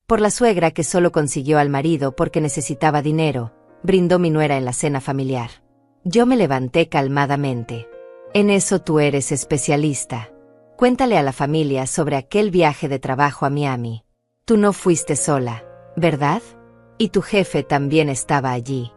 Por la suegra que solo consiguió al marido porque necesitaba dinero, brindó mi nuera en la cena familiar. Yo me levanté calmadamente. En eso tú eres especialista. Cuéntale a la familia sobre aquel viaje de trabajo a Miami. Tú no fuiste sola, ¿verdad? Y tu jefe también estaba allí.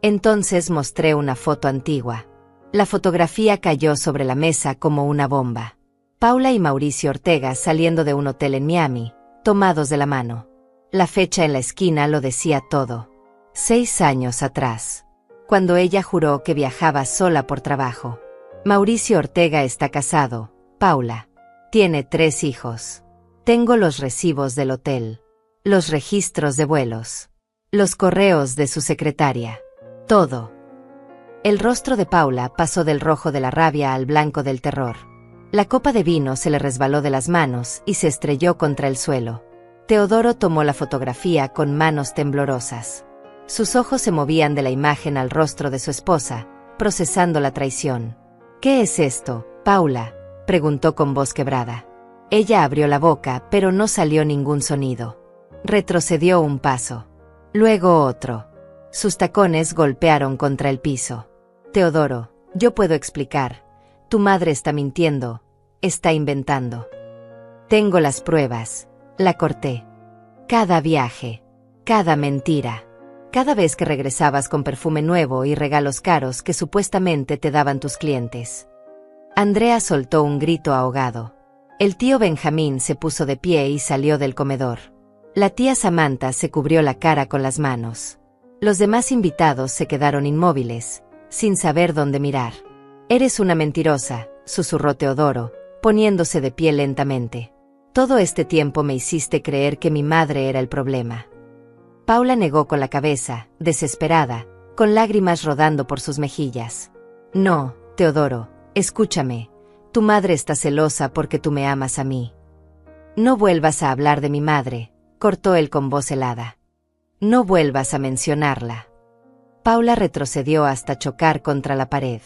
Entonces mostré una foto antigua. La fotografía cayó sobre la mesa como una bomba. Paula y Mauricio Ortega saliendo de un hotel en Miami, tomados de la mano. La fecha en la esquina lo decía todo. 6 años atrás, cuando ella juró que viajaba sola por trabajo. Mauricio Ortega está casado, Paula. Tiene 3 hijos. Tengo los recibos del hotel, los registros de vuelos, los correos de su secretaria. Todo. El rostro de Paula pasó del rojo de la rabia al blanco del terror. La copa de vino se le resbaló de las manos y se estrelló contra el suelo. Teodoro tomó la fotografía con manos temblorosas. Sus ojos se movían de la imagen al rostro de su esposa, procesando la traición. ¿Qué es esto, Paula?, preguntó con voz quebrada. Ella abrió la boca, pero no salió ningún sonido. Retrocedió un paso. Luego otro. Sus tacones golpearon contra el piso. Teodoro, yo puedo explicar. Tu madre está mintiendo, está inventando. Tengo las pruebas. La corté. Cada viaje, cada mentira, cada vez que regresabas con perfume nuevo y regalos caros que supuestamente te daban tus clientes. Andrea soltó un grito ahogado. El tío Benjamín se puso de pie y salió del comedor. La tía Samantha se cubrió la cara con las manos. Los demás invitados se quedaron inmóviles, sin saber dónde mirar. Eres una mentirosa, susurró Teodoro, poniéndose de pie lentamente. Todo este tiempo me hiciste creer que mi madre era el problema. Paula negó con la cabeza, desesperada, con lágrimas rodando por sus mejillas. No, Teodoro, escúchame. Tu madre está celosa porque tú me amas a mí. No vuelvas a hablar de mi madre, cortó él con voz helada. No vuelvas a mencionarla. Paula retrocedió hasta chocar contra la pared.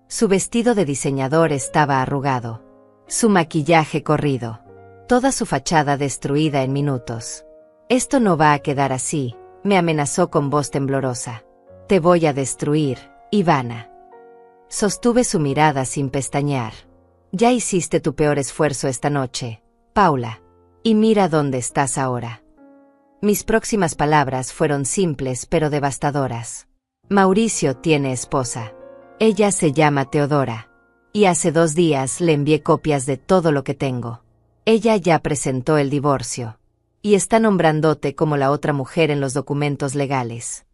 Su vestido de diseñador estaba arrugado. Su maquillaje corrido. Toda su fachada destruida en minutos. Esto no va a quedar así, me amenazó con voz temblorosa. Te voy a destruir, Ivana. Sostuve su mirada sin pestañear. Ya hiciste tu peor esfuerzo esta noche, Paula. Y mira dónde estás ahora. Mis próximas palabras fueron simples pero devastadoras. Mauricio tiene esposa. Ella se llama Teodora. Y hace 2 días le envié copias de todo lo que tengo. Ella ya presentó el divorcio. Y está nombrándote como la otra mujer en los documentos legales.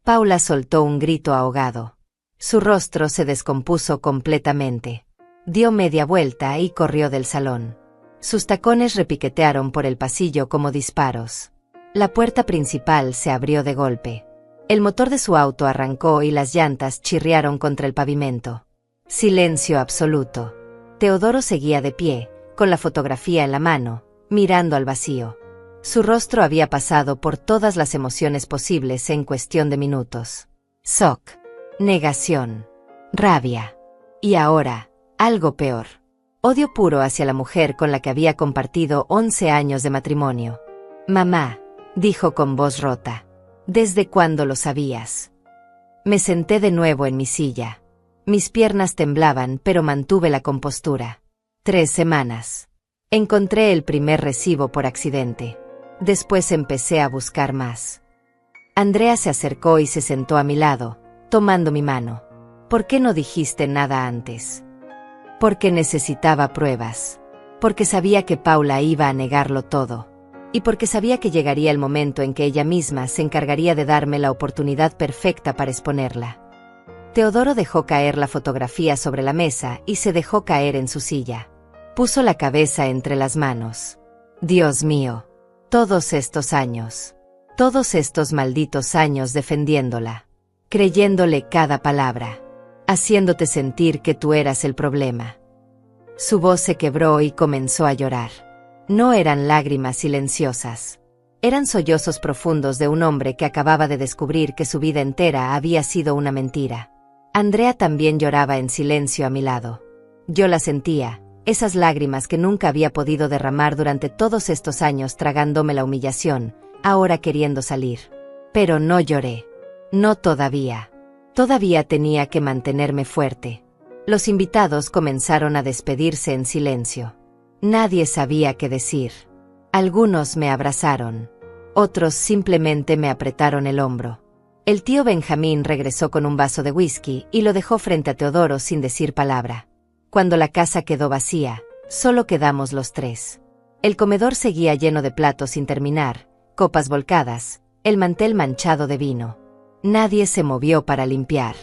Paula soltó un grito ahogado. Su rostro se descompuso completamente. Dio media vuelta y corrió del salón. Sus tacones repiquetearon por el pasillo como disparos. La puerta principal se abrió de golpe. El motor de su auto arrancó y las llantas chirriaron contra el pavimento. Silencio absoluto. Teodoro seguía de pie, con la fotografía en la mano, mirando al vacío. Su rostro había pasado por todas las emociones posibles en cuestión de minutos. Shock, negación, rabia. Y ahora, algo peor. Odio puro hacia la mujer con la que había compartido 11 años de matrimonio. Mamá, dijo con voz rota. ¿Desde cuándo lo sabías? Me senté de nuevo en mi silla. Mis piernas temblaban, pero mantuve la compostura. 3 semanas. Encontré el primer recibo por accidente. Después empecé a buscar más. Andrea se acercó y se sentó a mi lado, tomando mi mano. ¿Por qué no dijiste nada antes? Porque necesitaba pruebas. Porque sabía que Paula iba a negarlo todo. Y porque sabía que llegaría el momento en que ella misma se encargaría de darme la oportunidad perfecta para exponerla. Teodoro dejó caer la fotografía sobre la mesa y se dejó caer en su silla. Puso la cabeza entre las manos. Dios mío. Todos estos años. Todos estos malditos años defendiéndola. Creyéndole cada palabra. Haciéndote sentir que tú eras el problema. Su voz se quebró y comenzó a llorar. No eran lágrimas silenciosas. Eran sollozos profundos de un hombre que acababa de descubrir que su vida entera había sido una mentira. Andrea también lloraba en silencio a mi lado. Yo la sentía, esas lágrimas que nunca había podido derramar durante todos estos años tragándome la humillación, ahora queriendo salir. Pero no lloré. No todavía. Todavía tenía que mantenerme fuerte. Los invitados comenzaron a despedirse en silencio. Nadie sabía qué decir. Algunos me abrazaron. Otros simplemente me apretaron el hombro. El tío Benjamín regresó con un vaso de whisky y lo dejó frente a Teodoro sin decir palabra. Cuando la casa quedó vacía, solo quedamos los tres. El comedor seguía lleno de platos sin terminar, copas volcadas, el mantel manchado de vino. Nadie se movió para limpiar.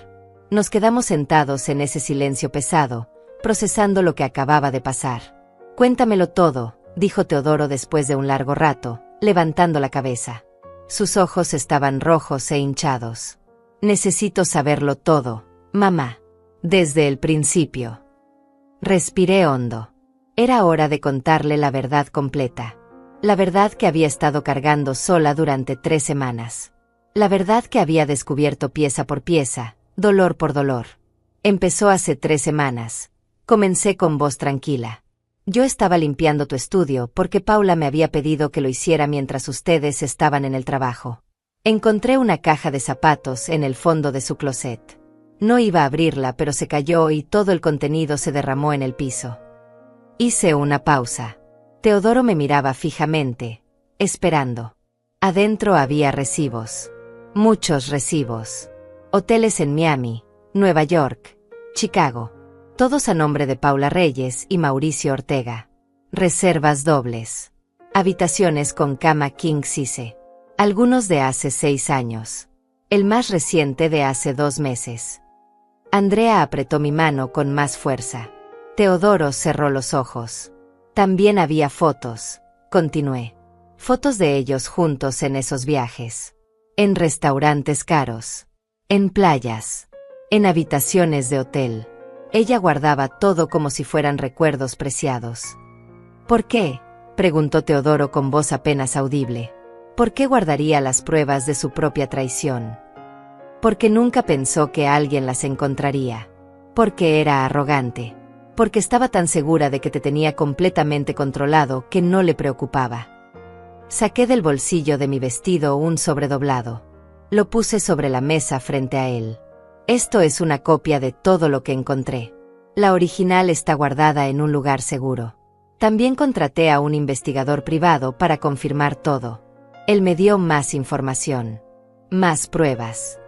Nos quedamos sentados en ese silencio pesado, procesando lo que acababa de pasar. «Cuéntamelo todo», dijo Teodoro después de un largo rato, levantando la cabeza. Sus ojos estaban rojos e hinchados. «Necesito saberlo todo, mamá. Desde el principio». Respiré hondo. Era hora de contarle la verdad completa. La verdad que había estado cargando sola durante 3 semanas. La verdad que había descubierto pieza por pieza, dolor por dolor. Empezó hace 3 semanas. Comencé con voz tranquila. Yo estaba limpiando tu estudio porque Paula me había pedido que lo hiciera mientras ustedes estaban en el trabajo. Encontré una caja de zapatos en el fondo de su closet. No iba a abrirla, pero se cayó y todo el contenido se derramó en el piso. Hice una pausa. Teodoro me miraba fijamente, esperando. Adentro había recibos. Muchos recibos. Hoteles en Miami, Nueva York, Chicago. Todos a nombre de Paula Reyes y Mauricio Ortega. Reservas dobles. Habitaciones con cama king size. Algunos de hace 6 años. El más reciente de hace 2 meses. Andrea apretó mi mano con más fuerza. Teodoro cerró los ojos. También había fotos, continué. Fotos de ellos juntos en esos viajes. En restaurantes caros. En playas. En habitaciones de hotel. Ella guardaba todo como si fueran recuerdos preciados. ¿Por qué?, preguntó Teodoro con voz apenas audible. ¿Por qué guardaría las pruebas de su propia traición? Porque nunca pensó que alguien las encontraría. Porque era arrogante. Porque estaba tan segura de que te tenía completamente controlado que no le preocupaba. Saqué del bolsillo de mi vestido un sobredoblado. Lo puse sobre la mesa frente a él. Esto es una copia de todo lo que encontré. La original está guardada en un lugar seguro. También contraté a un investigador privado para confirmar todo. Él me dio más información. Más pruebas.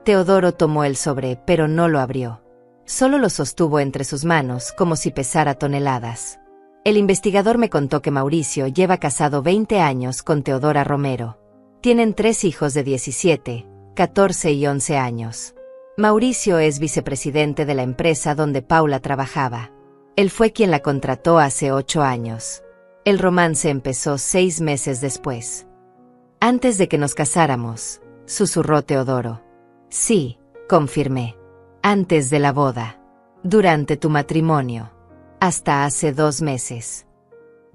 Teodoro tomó el sobre, pero no lo abrió. Solo lo sostuvo entre sus manos como si pesara toneladas. El investigador me contó que Mauricio lleva casado 20 años con Teodora Romero. Tienen 3 hijos de 17, 14 y 11 años. Mauricio es vicepresidente de la empresa donde Paula trabajaba. Él fue quien la contrató hace 8 años. El romance empezó 6 meses después. Antes de que nos casáramos, susurró Teodoro. Sí, confirmé. Antes de la boda. Durante tu matrimonio. Hasta hace 2 meses.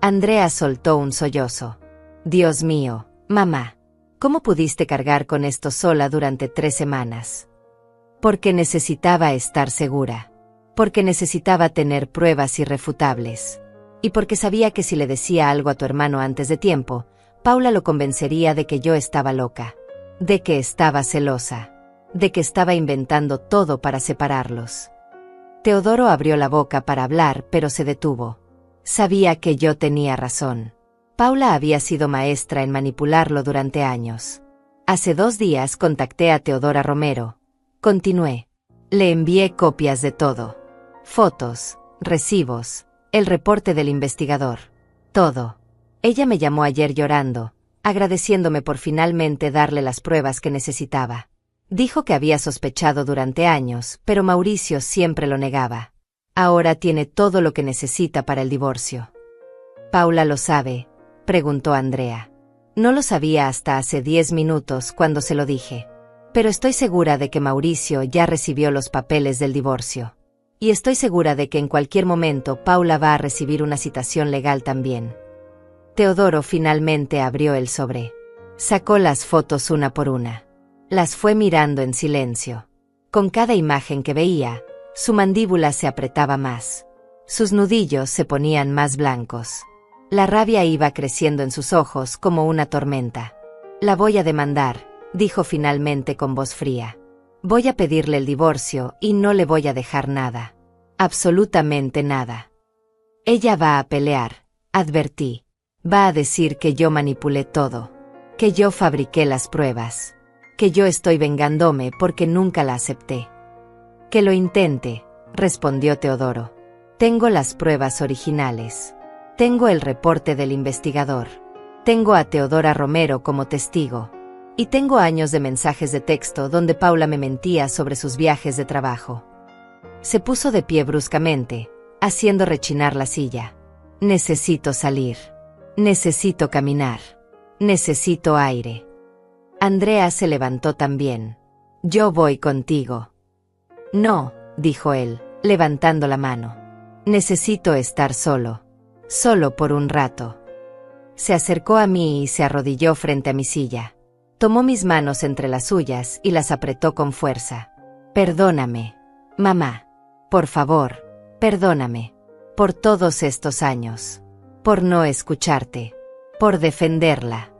Andrea soltó un sollozo. Dios mío, mamá. ¿Cómo pudiste cargar con esto sola durante 3 semanas? Porque necesitaba estar segura. Porque necesitaba tener pruebas irrefutables. Y porque sabía que si le decía algo a tu hermano antes de tiempo, Paula lo convencería de que yo estaba loca. De que estaba celosa. De que estaba inventando todo para separarlos. Teodoro abrió la boca para hablar, pero se detuvo. Sabía que yo tenía razón. Paula había sido maestra en manipularlo durante años. Hace 2 días contacté a Teodora Romero. Continué. Le envié copias de todo. Fotos, recibos, el reporte del investigador. Todo. Ella me llamó ayer llorando, agradeciéndome por finalmente darle las pruebas que necesitaba. Dijo que había sospechado durante años, pero Mauricio siempre lo negaba. Ahora tiene todo lo que necesita para el divorcio. ¿Paula lo sabe?, preguntó Andrea. No lo sabía hasta hace 10 minutos cuando se lo dije. Pero estoy segura de que Mauricio ya recibió los papeles del divorcio. Y estoy segura de que en cualquier momento Paula va a recibir una citación legal también. Teodoro finalmente abrió el sobre. Sacó las fotos una por una. Las fue mirando en silencio. Con cada imagen que veía, su mandíbula se apretaba más. Sus nudillos se ponían más blancos. La rabia iba creciendo en sus ojos como una tormenta. La voy a demandar, dijo finalmente con voz fría. Voy a pedirle el divorcio y no le voy a dejar nada. Absolutamente nada. Ella va a pelear, advertí. Va a decir que yo manipulé todo. Que yo fabriqué las pruebas. Que yo estoy vengándome porque nunca la acepté. Que lo intente, respondió Teodoro. Tengo las pruebas originales. Tengo el reporte del investigador. Tengo a Teodora Romero como testigo. Y tengo años de mensajes de texto donde Paula me mentía sobre sus viajes de trabajo. Se puso de pie bruscamente, haciendo rechinar la silla. Necesito salir. Necesito caminar. Necesito aire. Andrea se levantó también. Yo voy contigo. No, dijo él, levantando la mano. Necesito estar solo. Solo por un rato. Se acercó a mí y se arrodilló frente a mi silla. Tomó mis manos entre las suyas y las apretó con fuerza. Perdóname, mamá. Por favor, perdóname. Por todos estos años. Por no escucharte. Por defenderla.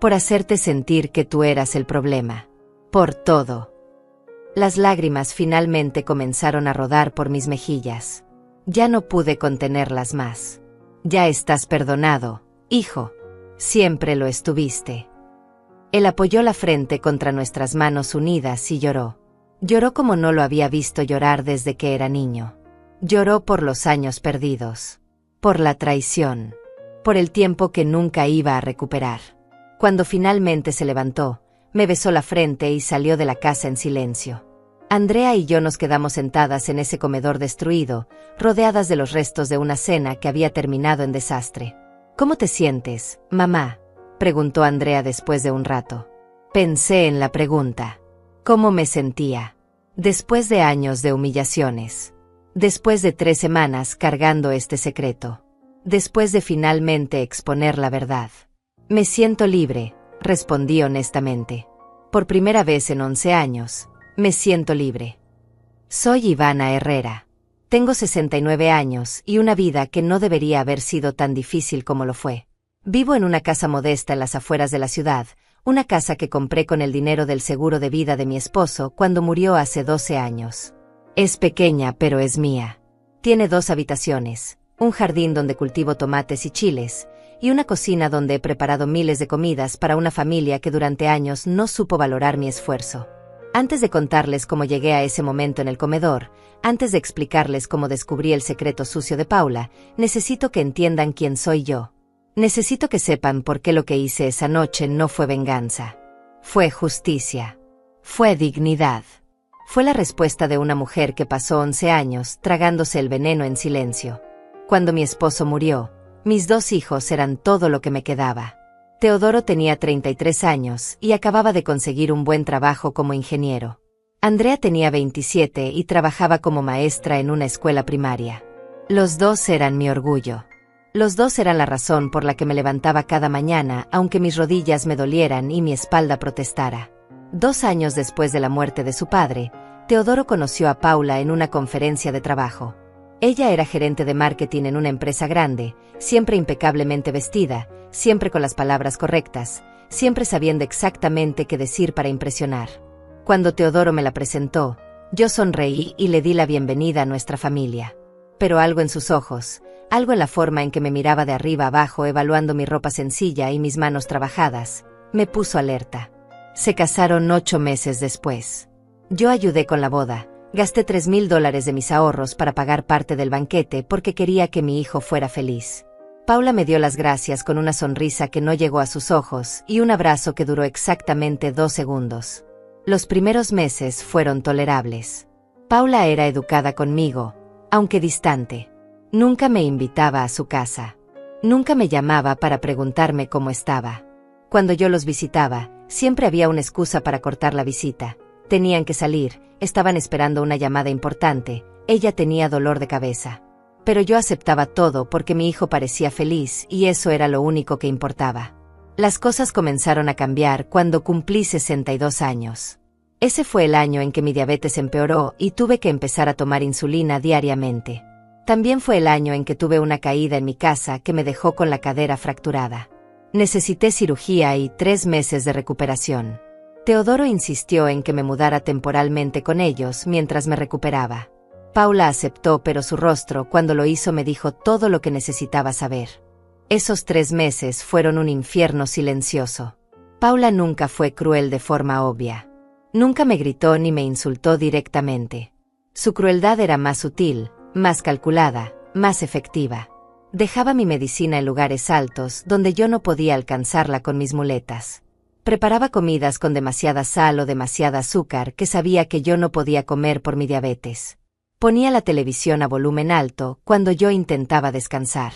Por hacerte sentir que tú eras el problema. Por todo. Las lágrimas finalmente comenzaron a rodar por mis mejillas. Ya no pude contenerlas más. Ya estás perdonado, hijo. Siempre lo estuviste. Él apoyó la frente contra nuestras manos unidas y lloró. Lloró como no lo había visto llorar desde que era niño. Lloró por los años perdidos. Por la traición. Por el tiempo que nunca iba a recuperar. Cuando finalmente se levantó, me besó la frente y salió de la casa en silencio. Andrea y yo nos quedamos sentadas en ese comedor destruido, rodeadas de los restos de una cena que había terminado en desastre. ¿Cómo te sientes, mamá?, preguntó Andrea después de un rato. Pensé en la pregunta. ¿Cómo me sentía? Después de años de humillaciones. Después de 3 semanas cargando este secreto. Después de finalmente exponer la verdad. Me siento libre, respondí honestamente. Por primera vez en 11 años. Me siento libre. Soy Ivana Herrera. Tengo 69 años y una vida que no debería haber sido tan difícil como lo fue. Vivo en una casa modesta en las afueras de la ciudad, una casa que compré con el dinero del seguro de vida de mi esposo cuando murió hace 12 años. Es pequeña pero es mía. Tiene 2 habitaciones, un jardín donde cultivo tomates y chiles, y una cocina donde he preparado miles de comidas para una familia que durante años no supo valorar mi esfuerzo. Antes de contarles cómo llegué a ese momento en el comedor, antes de explicarles cómo descubrí el secreto sucio de Paula, necesito que entiendan quién soy yo. Necesito que sepan por qué lo que hice esa noche no fue venganza. Fue justicia. Fue dignidad. Fue la respuesta de una mujer que pasó 11 años tragándose el veneno en silencio. Cuando mi esposo murió, mis 2 hijos eran todo lo que me quedaba. Teodoro tenía 33 años y acababa de conseguir un buen trabajo como ingeniero. Andrea tenía 27 y trabajaba como maestra en una escuela primaria. Los 2 eran mi orgullo. Los 2 eran la razón por la que me levantaba cada mañana, aunque mis rodillas me dolieran y mi espalda protestara. 2 años después de la muerte de su padre, Teodoro conoció a Paula en una conferencia de trabajo. Ella era gerente de marketing en una empresa grande, siempre impecablemente vestida, siempre con las palabras correctas, siempre sabiendo exactamente qué decir para impresionar. Cuando Teodoro me la presentó, yo sonreí y le di la bienvenida a nuestra familia. Pero algo en sus ojos, algo en la forma en que me miraba de arriba abajo evaluando mi ropa sencilla y mis manos trabajadas, me puso alerta. Se casaron 8 meses después. Yo ayudé con la boda. Gasté $3,000 de mis ahorros para pagar parte del banquete porque quería que mi hijo fuera feliz. Paula me dio las gracias con una sonrisa que no llegó a sus ojos y un abrazo que duró exactamente 2 segundos. Los primeros meses fueron tolerables. Paula era educada conmigo, aunque distante. Nunca me invitaba a su casa. Nunca me llamaba para preguntarme cómo estaba. Cuando yo los visitaba, siempre había una excusa para cortar la visita. Tenían que salir, estaban esperando una llamada importante, ella tenía dolor de cabeza. Pero yo aceptaba todo porque mi hijo parecía feliz y eso era lo único que importaba. Las cosas comenzaron a cambiar cuando cumplí 62 años. Ese fue el año en que mi diabetes empeoró y tuve que empezar a tomar insulina diariamente. También fue el año en que tuve una caída en mi casa que me dejó con la cadera fracturada. Necesité cirugía y 3 meses de recuperación. Teodoro insistió en que me mudara temporalmente con ellos mientras me recuperaba. Paula aceptó, pero su rostro cuando lo hizo me dijo todo lo que necesitaba saber. Esos 3 meses fueron un infierno silencioso. Paula nunca fue cruel de forma obvia. Nunca me gritó ni me insultó directamente. Su crueldad era más sutil, más calculada, más efectiva. Dejaba mi medicina en lugares altos donde yo no podía alcanzarla con mis muletas. Preparaba comidas con demasiada sal o demasiada azúcar que sabía que yo no podía comer por mi diabetes. Ponía la televisión a volumen alto cuando yo intentaba descansar.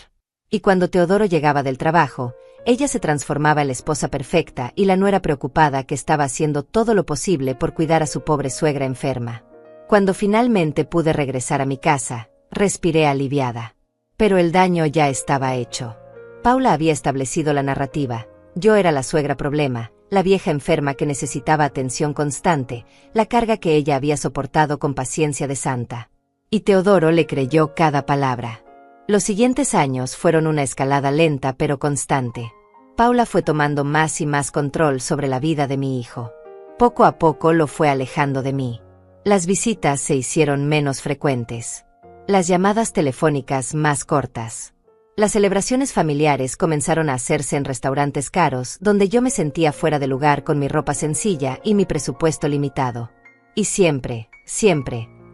Y cuando Teodoro llegaba del trabajo, ella se transformaba en la esposa perfecta y la nuera preocupada que estaba haciendo todo lo posible por cuidar a su pobre suegra enferma. Cuando finalmente pude regresar a mi casa, respiré aliviada. Pero el daño ya estaba hecho. Paula había establecido la narrativa. Yo era la suegra problema, la vieja enferma que necesitaba atención constante, la carga que ella había soportado con paciencia de santa. Y Teodoro le creyó cada palabra. Los siguientes años fueron una escalada lenta pero constante. Paula fue tomando más y más control sobre la vida de mi hijo. Poco a poco lo fue alejando de mí. Las visitas se hicieron menos frecuentes. Las llamadas telefónicas más cortas. Las celebraciones familiares comenzaron a hacerse en restaurantes caros, donde yo me sentía fuera de lugar con mi ropa sencilla y mi presupuesto limitado. Y siempre,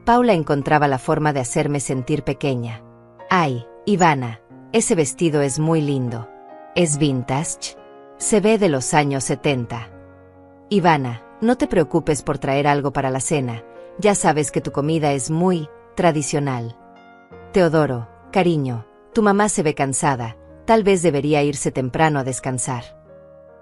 Paula encontraba la forma de hacerme sentir pequeña. Ay, Ivana, ese vestido es muy lindo. ¿Es vintage? Se ve de los años 70. Ivana, no te preocupes por traer algo para la cena, ya sabes que tu comida es muy tradicional. Teodoro, cariño, tu mamá se ve cansada, tal vez debería irse temprano a descansar.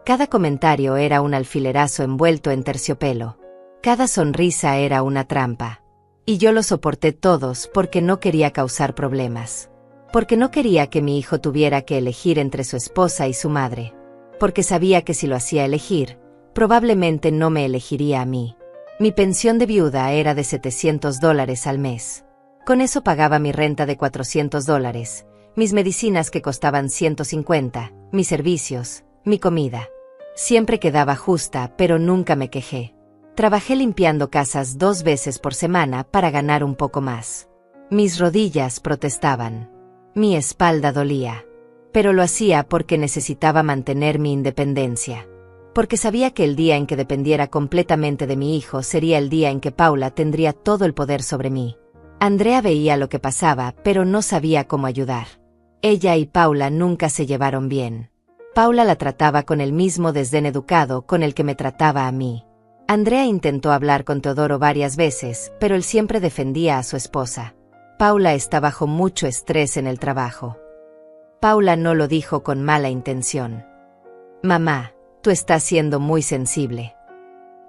Cada comentario era un alfilerazo envuelto en terciopelo. Cada sonrisa era una trampa. Y yo lo soporté todos porque no quería causar problemas. Porque no quería que mi hijo tuviera que elegir entre su esposa y su madre. Porque sabía que si lo hacía elegir, probablemente no me elegiría a mí. Mi pensión de viuda era de $700 al mes. Con eso pagaba mi renta de $400, mis medicinas que costaban 150, mis servicios, mi comida. Siempre quedaba justa, pero nunca me quejé. Trabajé limpiando casas 2 veces por semana para ganar un poco más. Mis rodillas protestaban. Mi espalda dolía. Pero lo hacía porque necesitaba mantener mi independencia. Porque sabía que el día en que dependiera completamente de mi hijo sería el día en que Paula tendría todo el poder sobre mí. Andrea veía lo que pasaba, pero no sabía cómo ayudar. Ella y Paula nunca se llevaron bien. Paula la trataba con el mismo desdén educado con el que me trataba a mí. Andrea intentó hablar con Teodoro varias veces, pero él siempre defendía a su esposa. Paula está bajo mucho estrés en el trabajo. Paula no lo dijo con mala intención. Mamá, tú estás siendo muy sensible.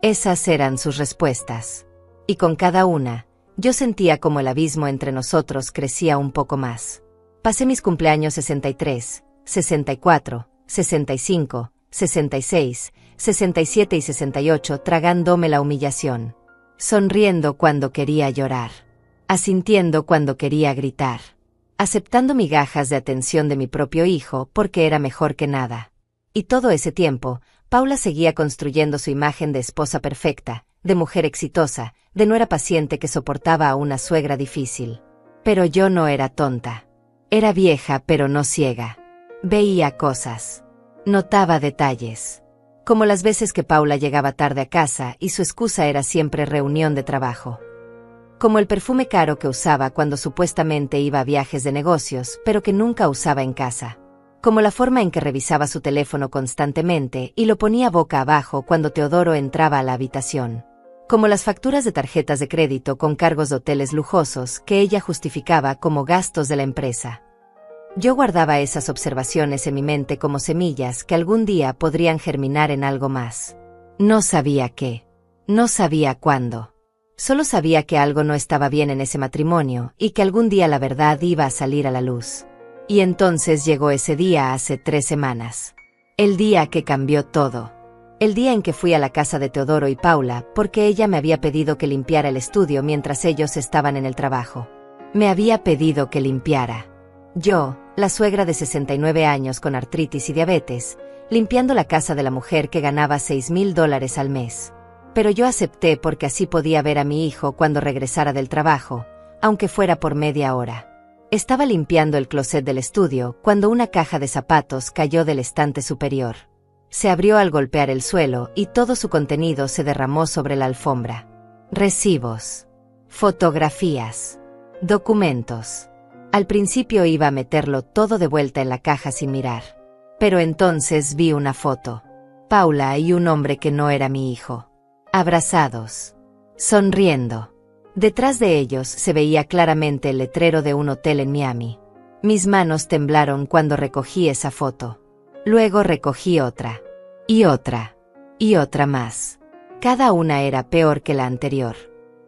Esas eran sus respuestas. Y con cada una, yo sentía como el abismo entre nosotros crecía un poco más. Pasé mis cumpleaños 63, 64, 65, 66, 67 y 68 tragándome la humillación. Sonriendo cuando quería llorar. Asintiendo cuando quería gritar. Aceptando migajas de atención de mi propio hijo porque era mejor que nada. Y todo ese tiempo, Paula seguía construyendo su imagen de esposa perfecta, de mujer exitosa, de nuera paciente que soportaba a una suegra difícil. Pero yo no era tonta. Era vieja pero no ciega. Veía cosas. Notaba detalles. Como las veces que Paula llegaba tarde a casa y su excusa era siempre reunión de trabajo. Como el perfume caro que usaba cuando supuestamente iba a viajes de negocios, pero que nunca usaba en casa. Como la forma en que revisaba su teléfono constantemente y lo ponía boca abajo cuando Teodoro entraba a la habitación. Como las facturas de tarjetas de crédito con cargos de hoteles lujosos que ella justificaba como gastos de la empresa. Yo guardaba esas observaciones en mi mente como semillas que algún día podrían germinar en algo más. No sabía qué. No sabía cuándo. Solo sabía que algo no estaba bien en ese matrimonio y que algún día la verdad iba a salir a la luz. Y entonces llegó ese día hace 3 semanas. El día que cambió todo. El día en que fui a la casa de Teodoro y Paula porque ella me había pedido que limpiara el estudio mientras ellos estaban en el trabajo. Me había pedido que limpiara. Yo, la suegra de 69 años con artritis y diabetes, limpiando la casa de la mujer que ganaba $6,000 al mes. Pero yo acepté porque así podía ver a mi hijo cuando regresara del trabajo, aunque fuera por media hora. Estaba limpiando el closet del estudio cuando una caja de zapatos cayó del estante superior. Se abrió al golpear el suelo y todo su contenido se derramó sobre la alfombra. Recibos, fotografías, documentos. Al principio iba a meterlo todo de vuelta en la caja sin mirar. Pero entonces vi una foto. Paula y un hombre que no era mi hijo. Abrazados. Sonriendo. Detrás de ellos se veía claramente el letrero de un hotel en Miami. Mis manos temblaron cuando recogí esa foto. Luego recogí otra. Y otra. Y otra más. Cada una era peor que la anterior.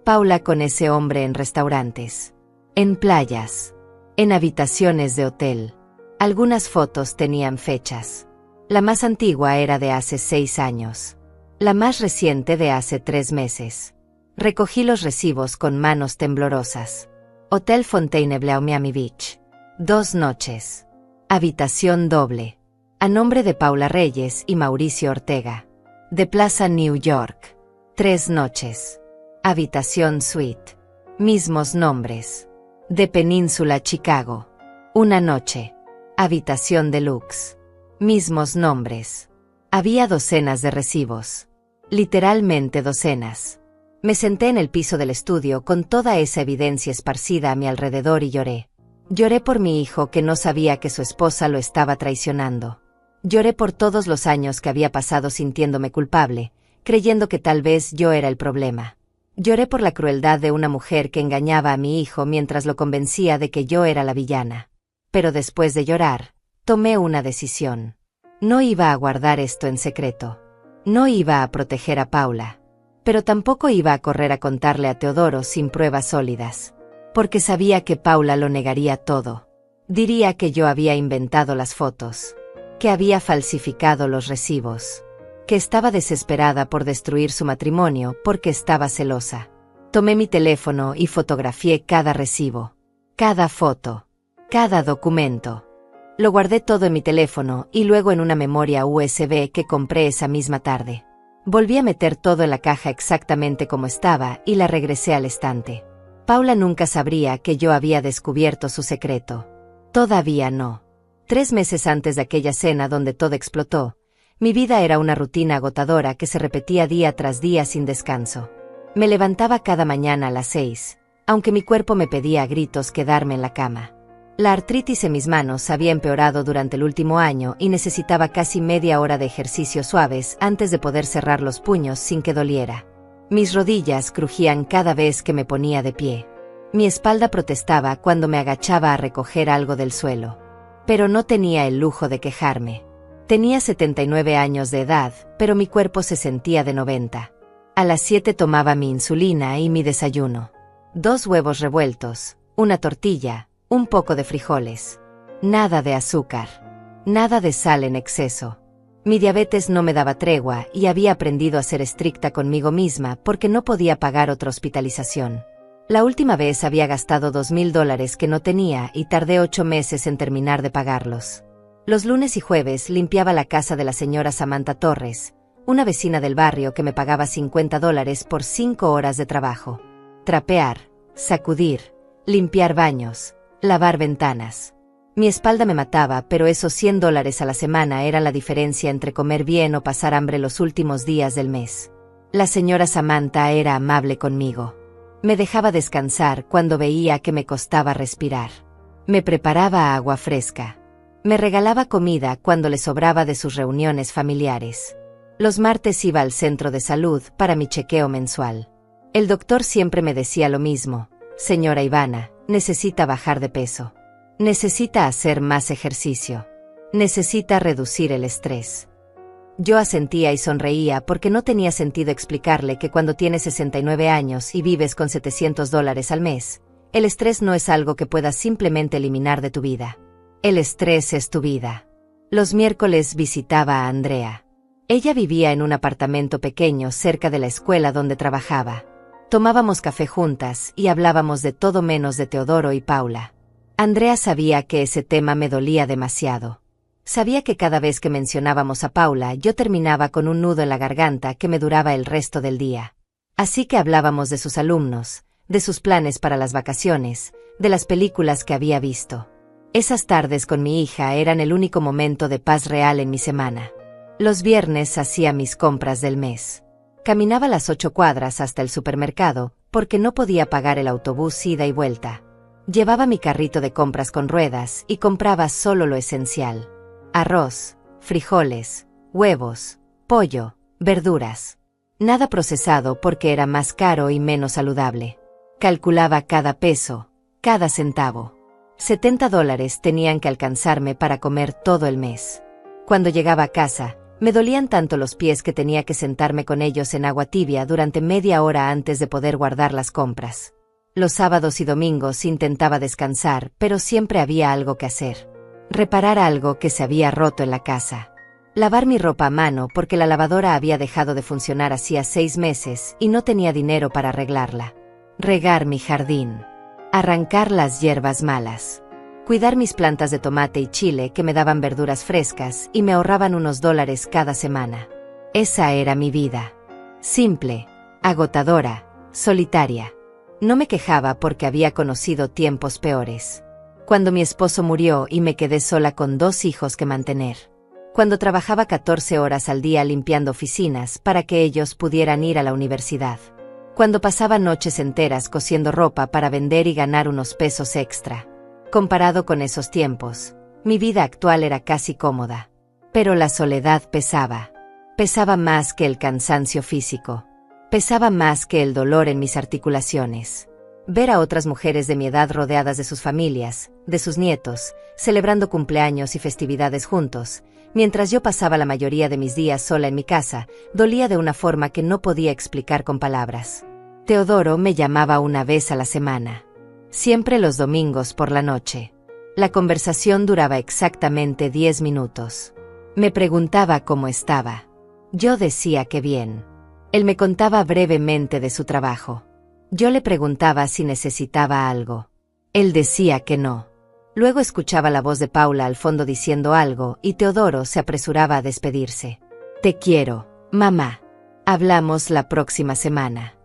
Paula con ese hombre en restaurantes. En playas. En habitaciones de hotel. Algunas fotos tenían fechas. La más antigua era de hace 6 años. La más reciente de hace 3 meses. Recogí los recibos con manos temblorosas. Hotel Fontainebleau Miami Beach. 2 noches. Habitación doble. A nombre de Paula Reyes y Mauricio Ortega. De Plaza New York. 3 noches. Habitación suite. Mismos nombres. De Península Chicago. 1 noche. Habitación deluxe. Mismos nombres. Había docenas de recibos. Literalmente docenas. Me senté en el piso del estudio con toda esa evidencia esparcida a mi alrededor y lloré. Lloré por mi hijo que no sabía que su esposa lo estaba traicionando. Lloré por todos los años que había pasado sintiéndome culpable, creyendo que tal vez yo era el problema. Lloré por la crueldad de una mujer que engañaba a mi hijo mientras lo convencía de que yo era la villana. Pero después de llorar, tomé una decisión. No iba a guardar esto en secreto. No iba a proteger a Paula. Pero tampoco iba a correr a contarle a Teodoro sin pruebas sólidas. Porque sabía que Paula lo negaría todo. Diría que yo había inventado las fotos. Que había falsificado los recibos. Que estaba desesperada por destruir su matrimonio porque estaba celosa. Tomé mi teléfono y fotografié cada recibo. Cada foto. Cada documento. Lo guardé todo en mi teléfono y luego en una memoria USB que compré esa misma tarde. Volví a meter todo en la caja exactamente como estaba y la regresé al estante. Paula nunca sabría que yo había descubierto su secreto. Todavía no. 3 meses antes de aquella cena donde todo explotó, mi vida era una rutina agotadora que se repetía día tras día sin descanso. Me levantaba cada mañana a las 6, aunque mi cuerpo me pedía a gritos quedarme en la cama. La artritis en mis manos había empeorado durante el último año y necesitaba casi media hora de ejercicios suaves antes de poder cerrar los puños sin que doliera. Mis rodillas crujían cada vez que me ponía de pie. Mi espalda protestaba cuando me agachaba a recoger algo del suelo. Pero no tenía el lujo de quejarme. Tenía 79 años de edad, pero mi cuerpo se sentía de 90. A las 7 tomaba mi insulina y mi desayuno. 2 huevos revueltos, una tortilla, un poco de frijoles. Nada de azúcar. Nada de sal en exceso. Mi diabetes no me daba tregua y había aprendido a ser estricta conmigo misma porque no podía pagar otra hospitalización. La última vez había gastado $2,000 que no tenía y tardé 8 meses en terminar de pagarlos. Los lunes y jueves limpiaba la casa de la señora Samantha Torres, una vecina del barrio que me pagaba $50 por 5 horas de trabajo. Trapear, sacudir, limpiar baños, lavar ventanas. Mi espalda me mataba, pero esos $100 a la semana eran la diferencia entre comer bien o pasar hambre los últimos días del mes. La señora Samantha era amable conmigo. Me dejaba descansar cuando veía que me costaba respirar. Me preparaba agua fresca. Me regalaba comida cuando le sobraba de sus reuniones familiares. Los martes iba al centro de salud para mi chequeo mensual. El doctor siempre me decía lo mismo: señora Ivana, necesita bajar de peso. Necesita hacer más ejercicio. Necesita reducir el estrés. Yo asentía y sonreía porque no tenía sentido explicarle que cuando tienes 69 años y vives con $700 al mes, el estrés no es algo que puedas simplemente eliminar de tu vida. El estrés es tu vida. Los miércoles visitaba a Andrea. Ella vivía en un apartamento pequeño cerca de la escuela donde trabajaba. Tomábamos café juntas y hablábamos de todo menos de Teodoro y Paula. Andrea sabía que ese tema me dolía demasiado. Sabía que cada vez que mencionábamos a Paula yo terminaba con un nudo en la garganta que me duraba el resto del día. Así que hablábamos de sus alumnos, de sus planes para las vacaciones, de las películas que había visto. Esas tardes con mi hija eran el único momento de paz real en mi semana. Los viernes hacía mis compras del mes. Caminaba las 8 cuadras hasta el supermercado, porque no podía pagar el autobús ida y vuelta. Llevaba mi carrito de compras con ruedas y compraba solo lo esencial. Arroz, frijoles, huevos, pollo, verduras. Nada procesado porque era más caro y menos saludable. Calculaba cada peso, cada centavo. $70 tenían que alcanzarme para comer todo el mes. Cuando llegaba a casa, me dolían tanto los pies que tenía que sentarme con ellos en agua tibia durante media hora antes de poder guardar las compras. Los sábados y domingos intentaba descansar, pero siempre había algo que hacer. Reparar algo que se había roto en la casa. Lavar mi ropa a mano porque la lavadora había dejado de funcionar hacía 6 meses y no tenía dinero para arreglarla. Regar mi jardín. Arrancar las hierbas malas. Cuidar mis plantas de tomate y chile que me daban verduras frescas y me ahorraban unos $1 cada semana. Esa era mi vida. Simple, agotadora, solitaria. No me quejaba porque había conocido tiempos peores. Cuando mi esposo murió y me quedé sola con 2 hijos que mantener. Cuando trabajaba 14 horas al día limpiando oficinas para que ellos pudieran ir a la universidad. Cuando pasaba noches enteras cosiendo ropa para vender y ganar unos pesos extra. Comparado con esos tiempos, mi vida actual era casi cómoda. Pero la soledad pesaba. Pesaba más que el cansancio físico. Pesaba más que el dolor en mis articulaciones. Ver a otras mujeres de mi edad rodeadas de sus familias, de sus nietos, celebrando cumpleaños y festividades juntos, mientras yo pasaba la mayoría de mis días sola en mi casa, dolía de una forma que no podía explicar con palabras. Teodoro me llamaba una vez a la semana. Siempre los domingos por la noche. La conversación duraba exactamente 10 minutos. Me preguntaba cómo estaba. Yo decía que bien. Él me contaba brevemente de su trabajo. Yo le preguntaba si necesitaba algo. Él decía que no. Luego escuchaba la voz de Paula al fondo diciendo algo y Teodoro se apresuraba a despedirse. Te quiero, mamá. Hablamos la próxima semana.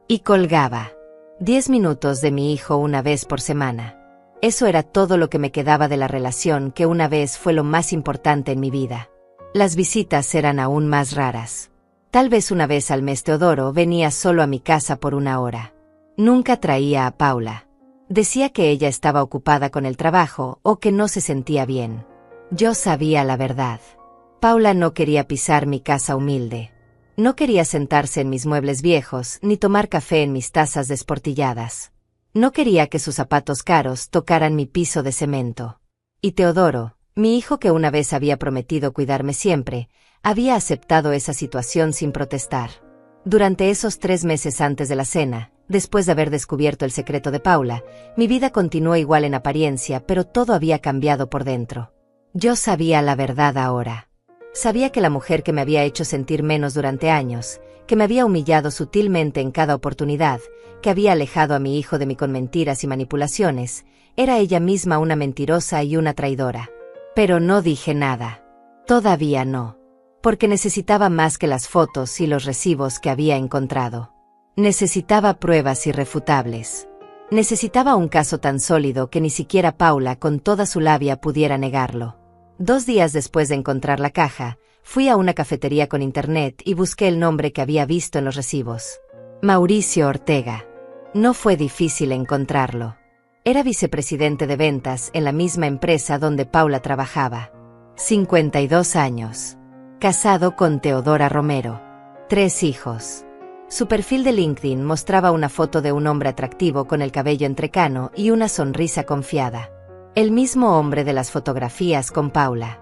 Y colgaba. 10 minutos de mi hijo una vez por semana. Eso era todo lo que me quedaba de la relación que una vez fue lo más importante en mi vida. Las visitas eran aún más raras. Tal vez una vez al mes Teodoro venía solo a mi casa por 1 hora. Nunca traía a Paula. Decía que ella estaba ocupada con el trabajo o que no se sentía bien. Yo sabía la verdad. Paula no quería pisar mi casa humilde. No quería sentarse en mis muebles viejos ni tomar café en mis tazas desportilladas. No quería que sus zapatos caros tocaran mi piso de cemento. Y Teodoro, mi hijo que una vez había prometido cuidarme siempre, había aceptado esa situación sin protestar. Durante esos 3 meses antes de la cena, después de haber descubierto el secreto de Paula, mi vida continuó igual en apariencia, pero todo había cambiado por dentro. Yo sabía la verdad ahora. Sabía que la mujer que me había hecho sentir menos durante años, que me había humillado sutilmente en cada oportunidad, que había alejado a mi hijo de mí con mentiras y manipulaciones, era ella misma una mentirosa y una traidora. Pero no dije nada. Todavía no. Porque necesitaba más que las fotos y los recibos que había encontrado. Necesitaba pruebas irrefutables. Necesitaba un caso tan sólido que ni siquiera Paula con toda su labia pudiera negarlo. 2 días después de encontrar la caja, fui a una cafetería con internet y busqué el nombre que había visto en los recibos. Mauricio Ortega. No fue difícil encontrarlo. Era vicepresidente de ventas en la misma empresa donde Paula trabajaba. 52 años. Casado con Teodora Romero. 3 hijos. Su perfil de LinkedIn mostraba una foto de un hombre atractivo con el cabello entrecano y una sonrisa confiada. El mismo hombre de las fotografías con Paula.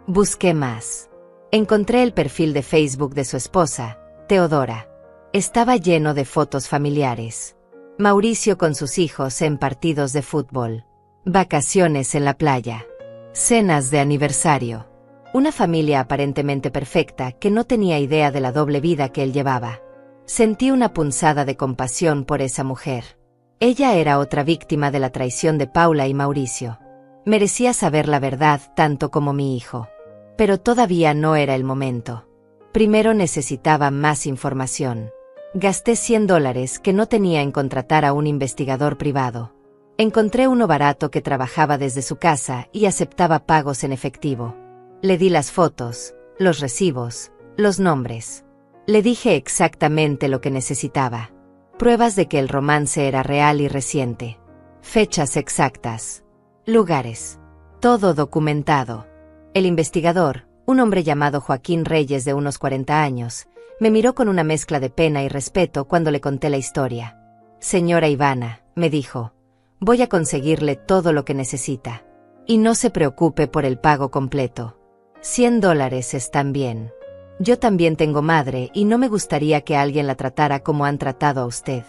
Busqué más. Encontré el perfil de Facebook de su esposa, Teodora. Estaba lleno de fotos familiares. Mauricio con sus hijos en partidos de fútbol. Vacaciones en la playa. Cenas de aniversario. Una familia aparentemente perfecta que no tenía idea de la doble vida que él llevaba. Sentí una punzada de compasión por esa mujer. Ella era otra víctima de la traición de Paula y Mauricio. Merecía saber la verdad tanto como mi hijo. Pero todavía no era el momento. Primero necesitaba más información. Gasté $100 que no tenía en contratar a un investigador privado. Encontré uno barato que trabajaba desde su casa y aceptaba pagos en efectivo. Le di las fotos, los recibos, los nombres. Le dije exactamente lo que necesitaba. Pruebas de que el romance era real y reciente. Fechas exactas. Lugares. Todo documentado. El investigador, un hombre llamado Joaquín Reyes de unos 40 años, me miró con una mezcla de pena y respeto cuando le conté la historia. Señora Ivana, me dijo, voy a conseguirle todo lo que necesita. Y no se preocupe por el pago completo. $100 están bien. Yo también tengo madre y no me gustaría que alguien la tratara como han tratado a usted.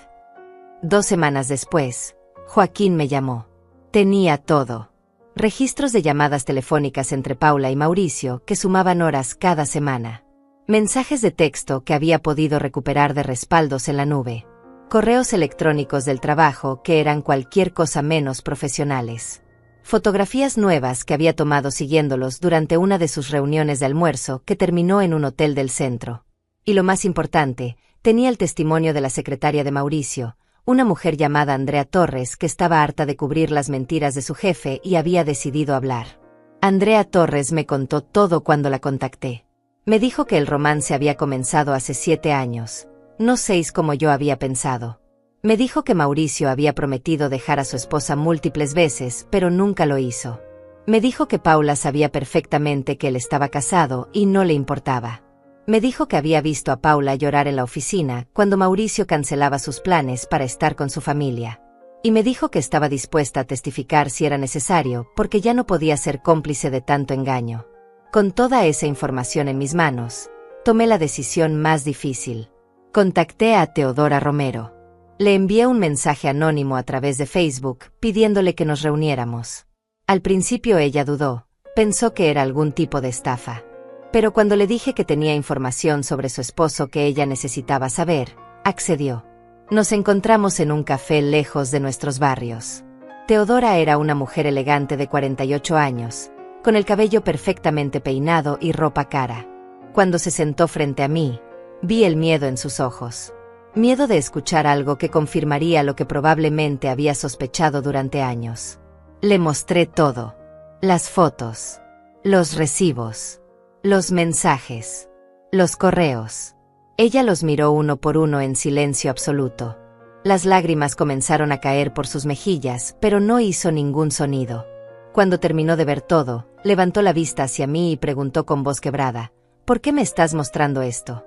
2 semanas después, Joaquín me llamó. Tenía todo. Registros de llamadas telefónicas entre Paula y Mauricio que sumaban horas cada semana. Mensajes de texto que había podido recuperar de respaldos en la nube. Correos electrónicos del trabajo que eran cualquier cosa menos profesionales. Fotografías nuevas que había tomado siguiéndolos durante una de sus reuniones de almuerzo que terminó en un hotel del centro. Y lo más importante, tenía el testimonio de la secretaria de Mauricio, una mujer llamada Andrea Torres que estaba harta de cubrir las mentiras de su jefe y había decidido hablar. Andrea Torres me contó todo cuando la contacté. Me dijo que el romance había comenzado hace 7 años, no 6 como yo había pensado. Me dijo que Mauricio había prometido dejar a su esposa múltiples veces, pero nunca lo hizo. Me dijo que Paula sabía perfectamente que él estaba casado y no le importaba. Me dijo que había visto a Paula llorar en la oficina cuando Mauricio cancelaba sus planes para estar con su familia. Y me dijo que estaba dispuesta a testificar si era necesario porque ya no podía ser cómplice de tanto engaño. Con toda esa información en mis manos, tomé la decisión más difícil. Contacté a Teodora Romero. Le envié un mensaje anónimo a través de Facebook pidiéndole que nos reuniéramos. Al principio ella dudó, pensó que era algún tipo de estafa. Pero cuando le dije que tenía información sobre su esposo que ella necesitaba saber, accedió. Nos encontramos en un café lejos de nuestros barrios. Teodora era una mujer elegante de 48 años, con el cabello perfectamente peinado y ropa cara. Cuando se sentó frente a mí, vi el miedo en sus ojos. Miedo de escuchar algo que confirmaría lo que probablemente había sospechado durante años. Le mostré todo. Las fotos. Los recibos. Los mensajes. Los correos. Ella los miró uno por uno en silencio absoluto. Las lágrimas comenzaron a caer por sus mejillas, pero no hizo ningún sonido. Cuando terminó de ver todo, levantó la vista hacia mí y preguntó con voz quebrada, ¿por qué me estás mostrando esto?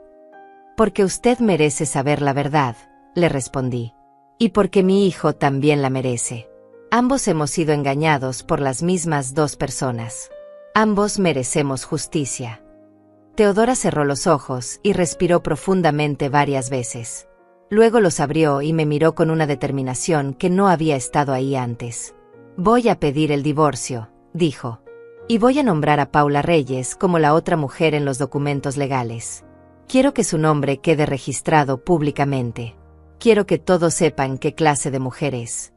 Porque usted merece saber la verdad, le respondí. Y porque mi hijo también la merece. Ambos hemos sido engañados por las mismas 2 personas. Ambos merecemos justicia. Teodora cerró los ojos y respiró profundamente varias veces. Luego los abrió y me miró con una determinación que no había estado ahí antes. Voy a pedir el divorcio, dijo. Y voy a nombrar a Paula Reyes como la otra mujer en los documentos legales. Quiero que su nombre quede registrado públicamente. Quiero que todos sepan qué clase de mujer es.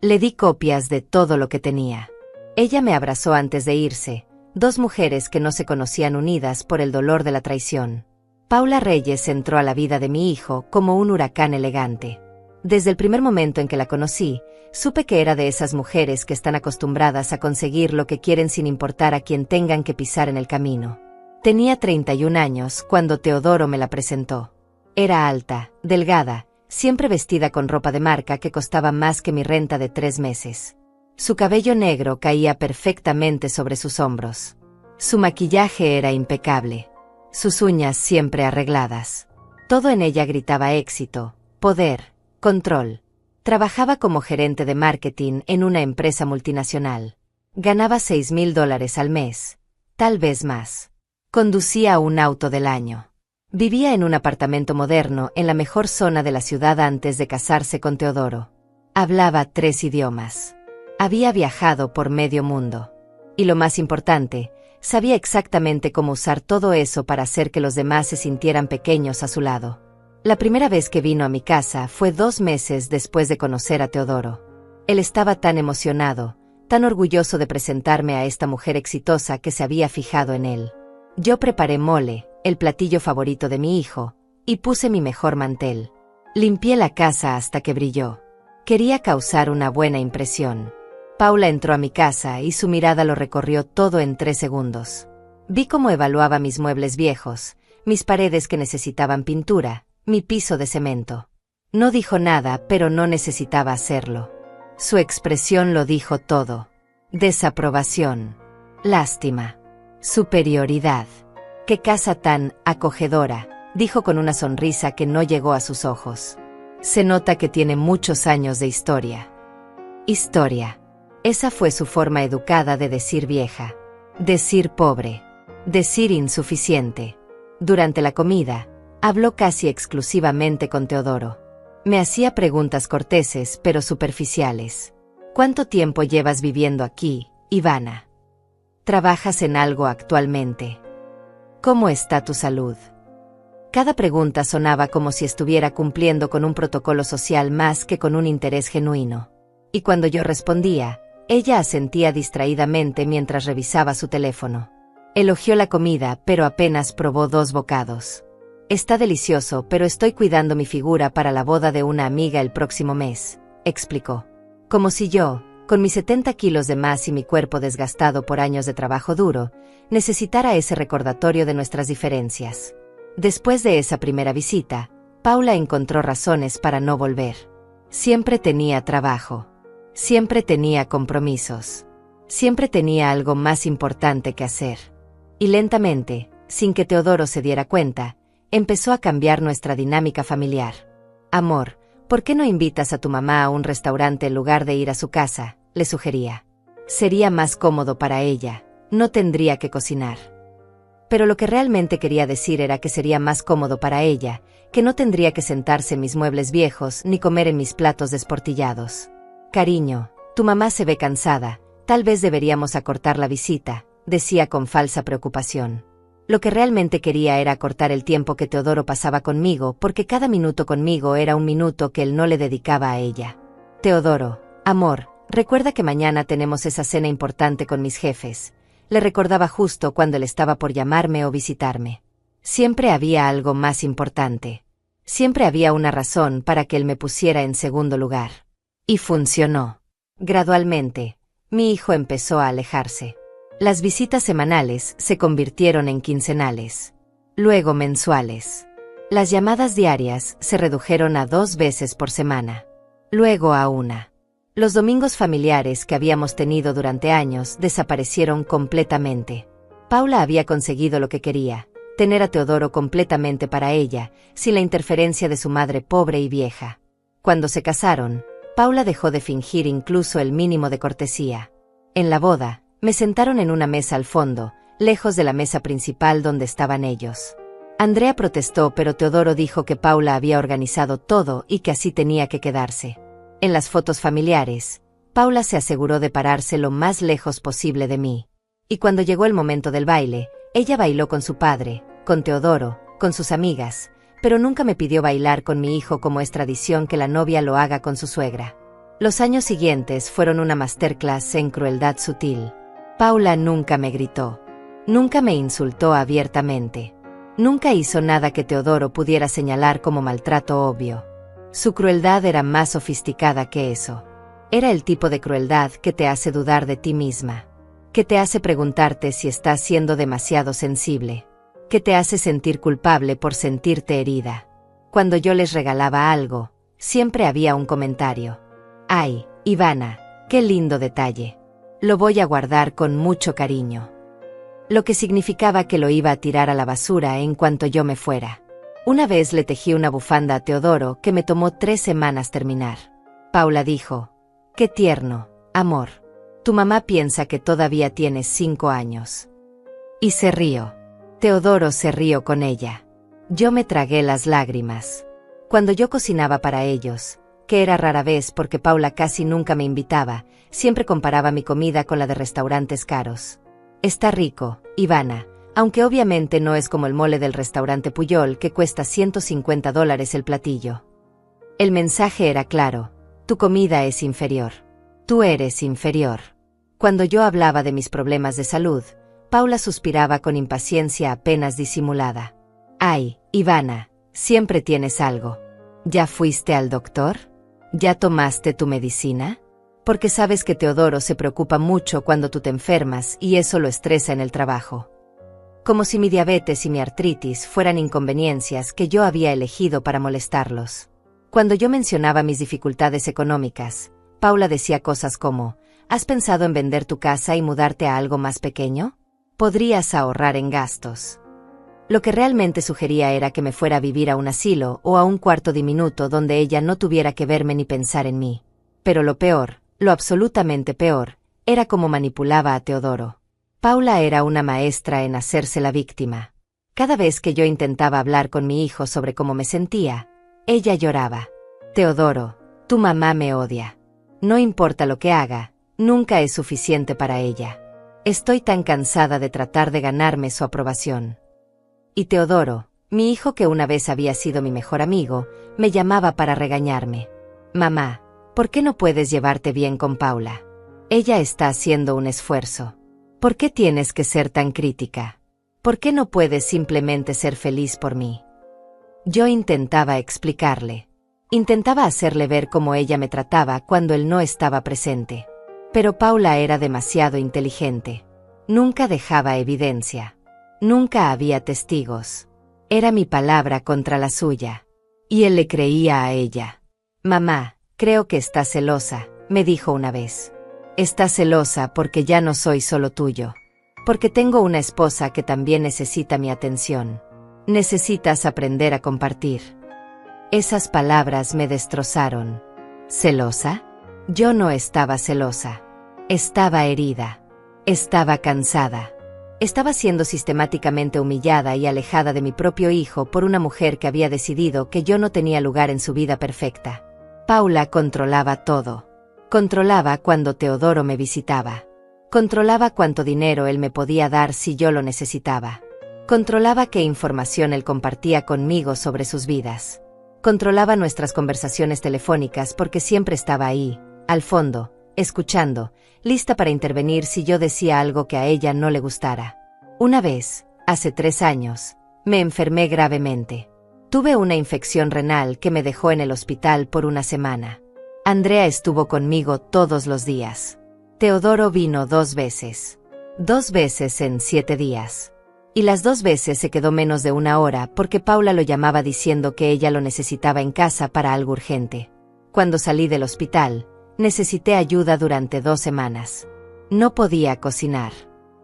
Le di copias de todo lo que tenía. Ella me abrazó antes de irse, 2 mujeres que no se conocían unidas por el dolor de la traición. Paula Reyes entró a la vida de mi hijo como un huracán elegante. Desde el primer momento en que la conocí, supe que era de esas mujeres que están acostumbradas a conseguir lo que quieren sin importar a quién tengan que pisar en el camino. Tenía 31 años cuando Teodoro me la presentó. Era alta, delgada, siempre vestida con ropa de marca que costaba más que mi renta de 3 meses. Su cabello negro caía perfectamente sobre sus hombros. Su maquillaje era impecable. Sus uñas siempre arregladas. Todo en ella gritaba éxito, poder, control. Trabajaba como gerente de marketing en una empresa multinacional. Ganaba $6,000 al mes, tal vez más. Conducía un auto del año. Vivía en un apartamento moderno en la mejor zona de la ciudad antes de casarse con Teodoro. Hablaba 3 idiomas. Había viajado por medio mundo. Y lo más importante, sabía exactamente cómo usar todo eso para hacer que los demás se sintieran pequeños a su lado. La primera vez que vino a mi casa fue 2 meses después de conocer a Teodoro. Él estaba tan emocionado, tan orgulloso de presentarme a esta mujer exitosa que se había fijado en él. Yo preparé mole, el platillo favorito de mi hijo, y puse mi mejor mantel. Limpié la casa hasta que brilló. Quería causar una buena impresión. Paula entró a mi casa y su mirada lo recorrió todo en 3 segundos. Vi cómo evaluaba mis muebles viejos, mis paredes que necesitaban pintura, mi piso de cemento. No dijo nada, pero no necesitaba hacerlo. Su expresión lo dijo todo. Desaprobación. Lástima. Superioridad. «Qué casa tan acogedora», dijo con una sonrisa que no llegó a sus ojos. Se nota que tiene muchos años de historia. Historia. Esa fue su forma educada de decir vieja. Decir pobre. Decir insuficiente. Durante la comida, habló casi exclusivamente con Teodoro. Me hacía preguntas corteses pero superficiales. ¿Cuánto tiempo llevas viviendo aquí, Ivana? ¿Trabajas en algo actualmente? ¿Cómo está tu salud? Cada pregunta sonaba como si estuviera cumpliendo con un protocolo social más que con un interés genuino. Y cuando yo respondía, ella asentía distraídamente mientras revisaba su teléfono. Elogió la comida, pero apenas probó 2 bocados. «Está delicioso, pero estoy cuidando mi figura para la boda de una amiga el próximo mes», explicó. Como si yo, con mis 70 kilos de más y mi cuerpo desgastado por años de trabajo duro, necesitara ese recordatorio de nuestras diferencias. Después de esa primera visita, Paula encontró razones para no volver. Siempre tenía trabajo. Siempre tenía compromisos. Siempre tenía algo más importante que hacer. Y lentamente, sin que Teodoro se diera cuenta, empezó a cambiar nuestra dinámica familiar. «Amor, ¿por qué no invitas a tu mamá a un restaurante en lugar de ir a su casa?», le sugería. Sería más cómodo para ella, no tendría que cocinar. Pero lo que realmente quería decir era que sería más cómodo para ella, que no tendría que sentarse en mis muebles viejos ni comer en mis platos desportillados. «Cariño, tu mamá se ve cansada, tal vez deberíamos acortar la visita», decía con falsa preocupación. Lo que realmente quería era acortar el tiempo que Teodoro pasaba conmigo, porque cada minuto conmigo era un minuto que él no le dedicaba a ella. «Teodoro, amor, recuerda que mañana tenemos esa cena importante con mis jefes», le recordaba justo cuando él estaba por llamarme o visitarme. Siempre había algo más importante. Siempre había una razón para que él me pusiera en segundo lugar. Y funcionó. Gradualmente, mi hijo empezó a alejarse. Las visitas semanales se convirtieron en quincenales. Luego mensuales. Las llamadas diarias se redujeron a 2 veces por semana. Luego a 1. Los domingos familiares que habíamos tenido durante años desaparecieron completamente. Paula había conseguido lo que quería, tener a Teodoro completamente para ella, sin la interferencia de su madre pobre y vieja. Cuando se casaron, Paula dejó de fingir incluso el mínimo de cortesía. En la boda, me sentaron en una mesa al fondo, lejos de la mesa principal donde estaban ellos. Andrea protestó, pero Teodoro dijo que Paula había organizado todo y que así tenía que quedarse. En las fotos familiares, Paula se aseguró de pararse lo más lejos posible de mí. Y cuando llegó el momento del baile, ella bailó con su padre, con Teodoro, con sus amigas, pero nunca me pidió bailar con mi hijo como es tradición que la novia lo haga con su suegra. Los años siguientes fueron una masterclass en crueldad sutil. Paula nunca me gritó. Nunca me insultó abiertamente. Nunca hizo nada que Teodoro pudiera señalar como maltrato obvio. Su crueldad era más sofisticada que eso. Era el tipo de crueldad que te hace dudar de ti misma. Que te hace preguntarte si estás siendo demasiado sensible. Que te hace sentir culpable por sentirte herida. Cuando yo les regalaba algo, siempre había un comentario. «Ay, Ivana, qué lindo detalle. Lo voy a guardar con mucho cariño». Lo que significaba que lo iba a tirar a la basura en cuanto yo me fuera. Una vez le tejí una bufanda a Teodoro que me tomó 3 semanas terminar. Paula dijo: «Qué tierno, amor. Tu mamá piensa que todavía tienes 5 años». Y se rió. Teodoro se rió con ella. Yo me tragué las lágrimas. Cuando yo cocinaba para ellos, que era rara vez porque Paula casi nunca me invitaba, siempre comparaba mi comida con la de restaurantes caros. «Está rico, Ivana, Aunque obviamente no es como el mole del restaurante Puyol que cuesta $150 el platillo. El mensaje era claro: tu comida es inferior. Tú eres inferior. Cuando yo hablaba de mis problemas de salud, Paula suspiraba con impaciencia apenas disimulada. Ay, Ivana, siempre tienes algo. ¿Ya fuiste al doctor? ¿Ya tomaste tu medicina? Porque sabes que Teodoro se preocupa mucho cuando tú te enfermas y eso lo estresa en el trabajo. Como si mi diabetes y mi artritis fueran inconveniencias que yo había elegido para molestarlos. Cuando yo mencionaba mis dificultades económicas, Paula decía cosas como: ¿has pensado en vender tu casa y mudarte a algo más pequeño? Podrías ahorrar en gastos. Lo que realmente sugería era que me fuera a vivir a un asilo o a un cuarto diminuto donde ella no tuviera que verme ni pensar en mí. Pero lo peor, lo absolutamente peor, era cómo manipulaba a Teodoro. Paula era una maestra en hacerse la víctima. Cada vez que yo intentaba hablar con mi hijo sobre cómo me sentía, ella lloraba. Teodoro, tu mamá me odia. No importa lo que haga, nunca es suficiente para ella. Estoy tan cansada de tratar de ganarme su aprobación. Y Teodoro, mi hijo que una vez había sido mi mejor amigo, me llamaba para regañarme. Mamá, ¿por qué no puedes llevarte bien con Paula? Ella está haciendo un esfuerzo. ¿Por qué tienes que ser tan crítica? ¿Por qué no puedes simplemente ser feliz por mí? Yo intentaba explicarle. Intentaba hacerle ver cómo ella me trataba cuando él no estaba presente. Pero Paula era demasiado inteligente. Nunca dejaba evidencia. Nunca había testigos. Era mi palabra contra la suya. Y él le creía a ella. Mamá, creo que estás celosa, me dijo una vez. Estás celosa porque ya no soy solo tuyo. Porque tengo una esposa que también necesita mi atención. Necesitas aprender a compartir. Esas palabras me destrozaron. ¿Celosa? Yo no estaba celosa. Estaba herida. Estaba cansada. Estaba siendo sistemáticamente humillada y alejada de mi propio hijo por una mujer que había decidido que yo no tenía lugar en su vida perfecta. Paula controlaba todo. Controlaba cuando Teodoro me visitaba. Controlaba cuánto dinero él me podía dar si yo lo necesitaba. Controlaba qué información él compartía conmigo sobre sus vidas. Controlaba nuestras conversaciones telefónicas porque siempre estaba ahí, al fondo, escuchando, lista para intervenir si yo decía algo que a ella no le gustara. Una vez, hace 3 años, me enfermé gravemente. Tuve una infección renal que me dejó en el hospital por una semana. Andrea estuvo conmigo todos los días. Teodoro vino 2 veces. 2 veces en 7 días. Y las 2 veces se quedó menos de 1 hora porque Paula lo llamaba diciendo que ella lo necesitaba en casa para algo urgente. Cuando salí del hospital, necesité ayuda durante 2 semanas. No podía cocinar.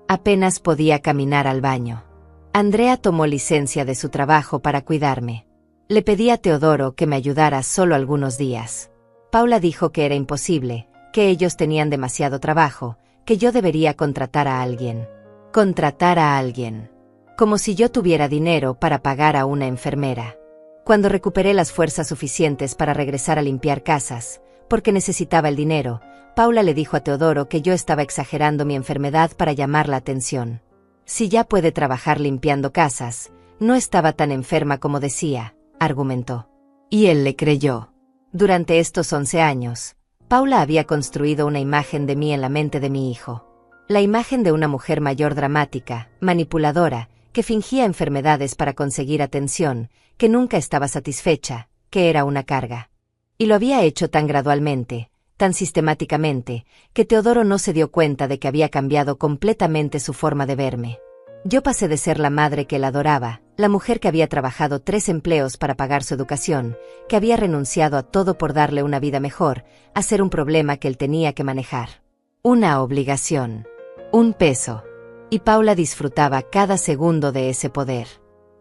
Apenas podía caminar al baño. Andrea tomó licencia de su trabajo para cuidarme. Le pedí a Teodoro que me ayudara solo algunos días. Paula dijo que era imposible, que ellos tenían demasiado trabajo, que yo debería contratar a alguien. Contratar a alguien. Como si yo tuviera dinero para pagar a una enfermera. Cuando recuperé las fuerzas suficientes para regresar a limpiar casas, porque necesitaba el dinero, Paula le dijo a Teodoro que yo estaba exagerando mi enfermedad para llamar la atención. Si ya puede trabajar limpiando casas, no estaba tan enferma como decía, argumentó. Y él le creyó. Durante estos 11 años, Paula había construido una imagen de mí en la mente de mi hijo. La imagen de una mujer mayor dramática, manipuladora, que fingía enfermedades para conseguir atención, que nunca estaba satisfecha, que era una carga. Y lo había hecho tan gradualmente, tan sistemáticamente, que Teodoro no se dio cuenta de que había cambiado completamente su forma de verme. Yo pasé de ser la madre que él adoraba, la mujer que había trabajado 3 empleos para pagar su educación, que había renunciado a todo por darle una vida mejor, a ser un problema que él tenía que manejar. Una obligación. Un peso. Y Paula disfrutaba cada segundo de ese poder.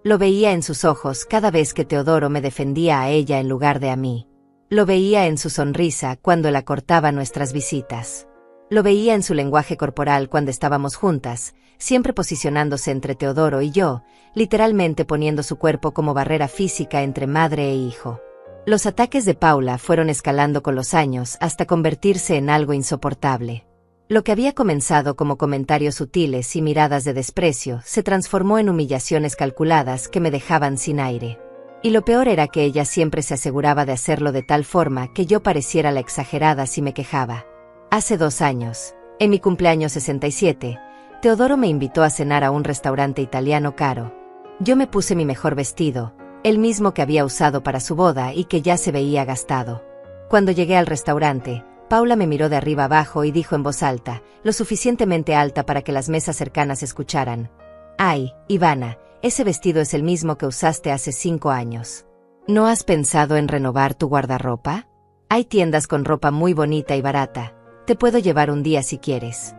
Lo veía en sus ojos cada vez que Teodoro me defendía a ella en lugar de a mí. Lo veía en su sonrisa cuando la cortaba nuestras visitas. Lo veía en su lenguaje corporal cuando estábamos juntas, siempre posicionándose entre Teodoro y yo, literalmente poniendo su cuerpo como barrera física entre madre e hijo. Los ataques de Paula fueron escalando con los años hasta convertirse en algo insoportable. Lo que había comenzado como comentarios sutiles y miradas de desprecio se transformó en humillaciones calculadas que me dejaban sin aire. Y lo peor era que ella siempre se aseguraba de hacerlo de tal forma que yo pareciera la exagerada si me quejaba. Hace 2 años, en mi cumpleaños 67, Teodoro me invitó a cenar a un restaurante italiano caro. Yo me puse mi mejor vestido, el mismo que había usado para su boda y que ya se veía gastado. Cuando llegué al restaurante, Paula me miró de arriba abajo y dijo en voz alta, lo suficientemente alta para que las mesas cercanas escucharan: «Ay, Ivana, ese vestido es el mismo que usaste hace 5 años. ¿No has pensado en renovar tu guardarropa? Hay tiendas con ropa muy bonita y barata. Te puedo llevar un día si quieres».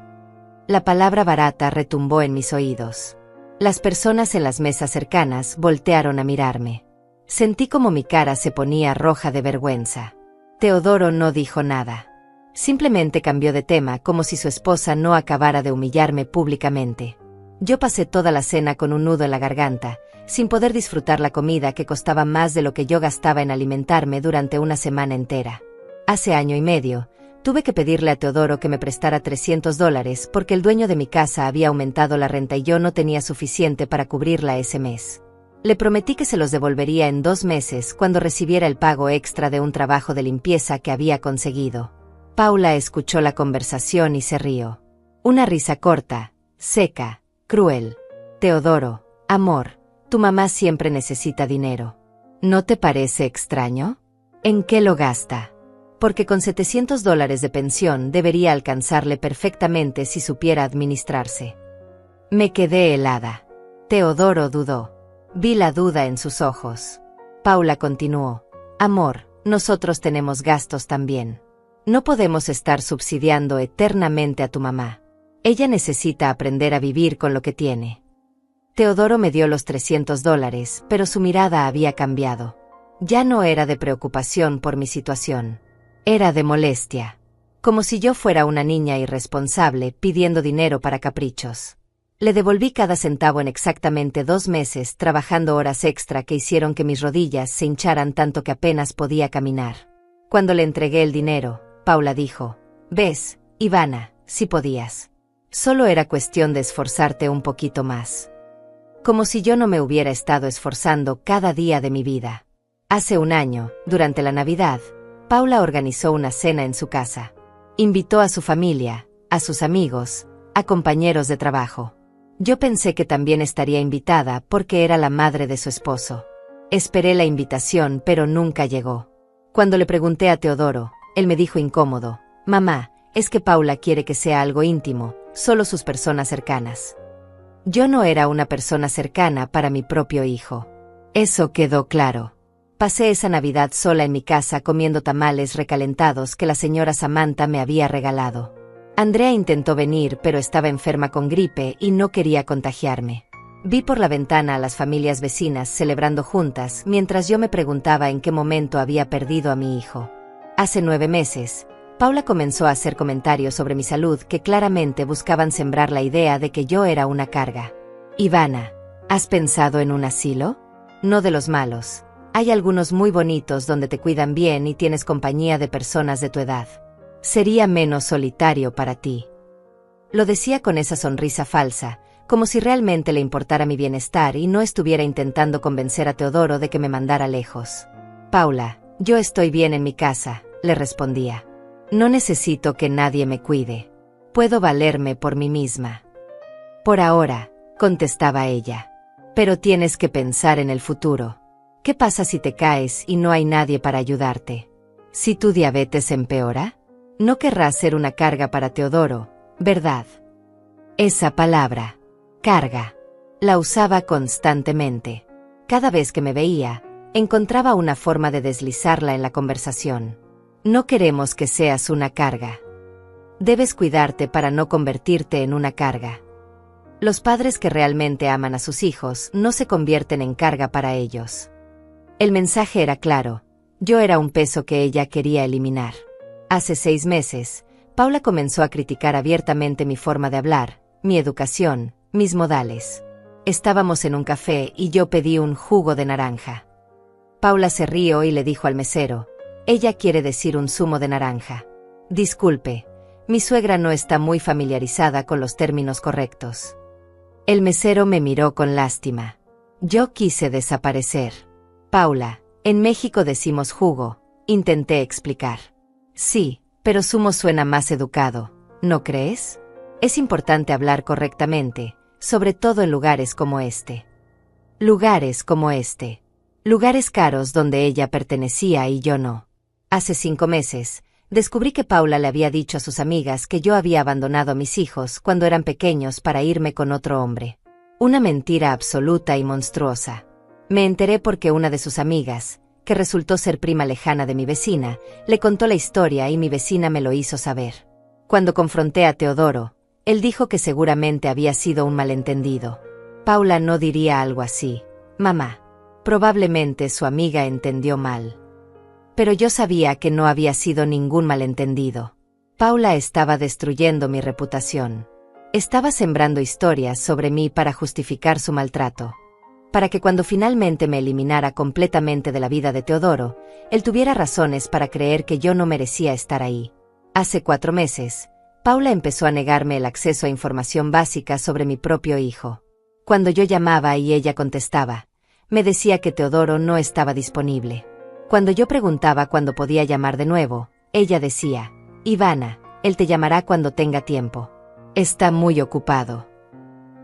La palabra barata retumbó en mis oídos. Las personas en las mesas cercanas voltearon a mirarme. Sentí como mi cara se ponía roja de vergüenza. Teodoro no dijo nada. Simplemente cambió de tema como si su esposa no acabara de humillarme públicamente. Yo pasé toda la cena con un nudo en la garganta, sin poder disfrutar la comida que costaba más de lo que yo gastaba en alimentarme durante una semana entera. Hace 1 año y medio, tuve que pedirle a Teodoro que me prestara $300 porque el dueño de mi casa había aumentado la renta y yo no tenía suficiente para cubrirla ese mes. Le prometí que se los devolvería en 2 meses cuando recibiera el pago extra de un trabajo de limpieza que había conseguido. Paula escuchó la conversación y se rió. Una risa corta, seca, cruel. Teodoro, amor, tu mamá siempre necesita dinero. ¿No te parece extraño? ¿En qué lo gasta? Porque con $700 de pensión debería alcanzarle perfectamente si supiera administrarse. Me quedé helada. Teodoro dudó. Vi la duda en sus ojos. Paula continuó. Amor, nosotros tenemos gastos también. No podemos estar subsidiando eternamente a tu mamá. Ella necesita aprender a vivir con lo que tiene. Teodoro me dio los $300, pero su mirada había cambiado. Ya no era de preocupación por mi situación. Era de molestia. Como si yo fuera una niña irresponsable pidiendo dinero para caprichos. Le devolví cada centavo en exactamente 2 meses trabajando horas extra que hicieron que mis rodillas se hincharan tanto que apenas podía caminar. Cuando le entregué el dinero, Paula dijo: «¿Ves, Ivana, si podías? Solo era cuestión de esforzarte un poquito más». Como si yo no me hubiera estado esforzando cada día de mi vida. Hace 1 año, durante la Navidad, Paula organizó una cena en su casa. Invitó a su familia, a sus amigos, a compañeros de trabajo. Yo pensé que también estaría invitada porque era la madre de su esposo. Esperé la invitación, pero nunca llegó. Cuando le pregunté a Teodoro, él me dijo incómodo: «Mamá, es que Paula quiere que sea algo íntimo, solo sus personas cercanas». Yo no era una persona cercana para mi propio hijo. Eso quedó claro. Pasé esa Navidad sola en mi casa comiendo tamales recalentados que la señora Samantha me había regalado. Andrea intentó venir, pero estaba enferma con gripe y no quería contagiarme. Vi por la ventana a las familias vecinas celebrando juntas mientras yo me preguntaba en qué momento había perdido a mi hijo. Hace 9 meses, Paula comenzó a hacer comentarios sobre mi salud que claramente buscaban sembrar la idea de que yo era una carga. Ivana, ¿has pensado en un asilo? No de los malos. Hay algunos muy bonitos donde te cuidan bien y tienes compañía de personas de tu edad. Sería menos solitario para ti. Lo decía con esa sonrisa falsa, como si realmente le importara mi bienestar y no estuviera intentando convencer a Teodoro de que me mandara lejos. Paula, yo estoy bien en mi casa, le respondía. No necesito que nadie me cuide. Puedo valerme por mí misma. Por ahora, contestaba ella. Pero tienes que pensar en el futuro. ¿Qué pasa si te caes y no hay nadie para ayudarte? Si tu diabetes empeora, no querrás ser una carga para Teodoro, ¿verdad? Esa palabra, carga, la usaba constantemente. Cada vez que me veía, encontraba una forma de deslizarla en la conversación. No queremos que seas una carga. Debes cuidarte para no convertirte en una carga. Los padres que realmente aman a sus hijos no se convierten en carga para ellos. El mensaje era claro. Yo era un peso que ella quería eliminar. Hace 6 meses, Paula comenzó a criticar abiertamente mi forma de hablar, mi educación, mis modales. Estábamos en un café y yo pedí un jugo de naranja. Paula se rió y le dijo al mesero: «Ella quiere decir un zumo de naranja». Disculpe, Mi suegra no está muy familiarizada con los términos correctos. El mesero me miró con lástima. Yo quise desaparecer. Paula, en México decimos jugo, intenté explicar. Sí, pero zumo suena más educado, ¿no crees? Es importante hablar correctamente, sobre todo en lugares como este. Lugares como este. Lugares caros donde ella pertenecía y yo no. Hace 5 meses, descubrí que Paula le había dicho a sus amigas que yo había abandonado a mis hijos cuando eran pequeños para irme con otro hombre. Una mentira absoluta y monstruosa. Me enteré porque una de sus amigas, que resultó ser prima lejana de mi vecina, le contó la historia y mi vecina me lo hizo saber. Cuando confronté a Teodoro, él dijo que seguramente había sido un malentendido. Paula no diría algo así, mamá. Probablemente su amiga entendió mal. Pero yo sabía que no había sido ningún malentendido. Paula estaba destruyendo mi reputación. Estaba sembrando historias sobre mí para justificar su maltrato. Para que cuando finalmente me eliminara completamente de la vida de Teodoro, él tuviera razones para creer que yo no merecía estar ahí. Hace 4 meses, Paula empezó a negarme el acceso a información básica sobre mi propio hijo. Cuando yo llamaba y ella contestaba, me decía que Teodoro no estaba disponible. Cuando yo preguntaba cuándo podía llamar de nuevo, ella decía, Ivana, él te llamará cuando tenga tiempo. Está muy ocupado.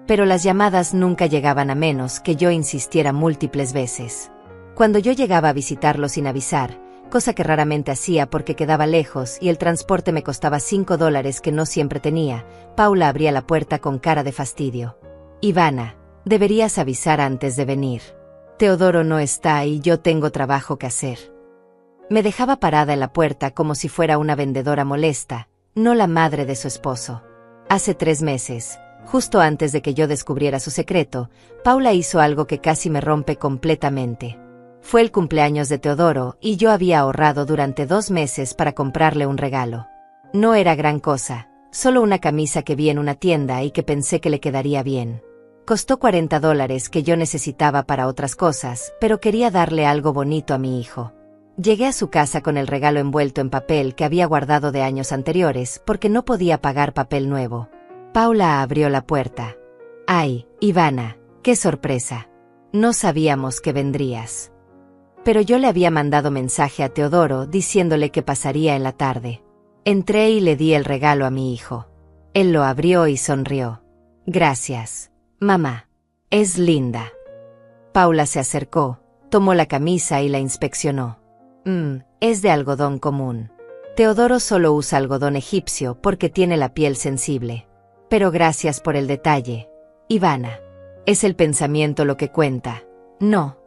Pero las llamadas nunca llegaban a menos que yo insistiera múltiples veces. Cuando yo llegaba a visitarlo sin avisar, cosa que raramente hacía porque quedaba lejos y el transporte me costaba $5 que no siempre tenía, Paula abría la puerta con cara de fastidio. Ivana, deberías avisar antes de venir. Teodoro no está y yo tengo trabajo que hacer. Me dejaba parada en la puerta como si fuera una vendedora molesta, no la madre de su esposo. Hace 3 meses, justo antes de que yo descubriera su secreto, Paula hizo algo que casi me rompe completamente. Fue el cumpleaños de Teodoro y yo había ahorrado durante 2 meses para comprarle un regalo. No era gran cosa, solo una camisa que vi en una tienda y que pensé que le quedaría bien. Costó $40 que yo necesitaba para otras cosas, pero quería darle algo bonito a mi hijo. Llegué a su casa con el regalo envuelto en papel que había guardado de años anteriores porque no podía pagar papel nuevo. Paula abrió la puerta. ¡Ay, Ivana! ¡Qué sorpresa! No sabíamos que vendrías. Pero yo le había mandado mensaje a Teodoro diciéndole que pasaría en la tarde. Entré y le di el regalo a mi hijo. Él lo abrió y sonrió. Gracias, mamá. Es linda. Paula se acercó, tomó la camisa y la inspeccionó. Es de algodón común. Teodoro solo usa algodón egipcio porque tiene la piel sensible. Pero gracias por el detalle, Ivana. Es el pensamiento lo que cuenta, ¿no?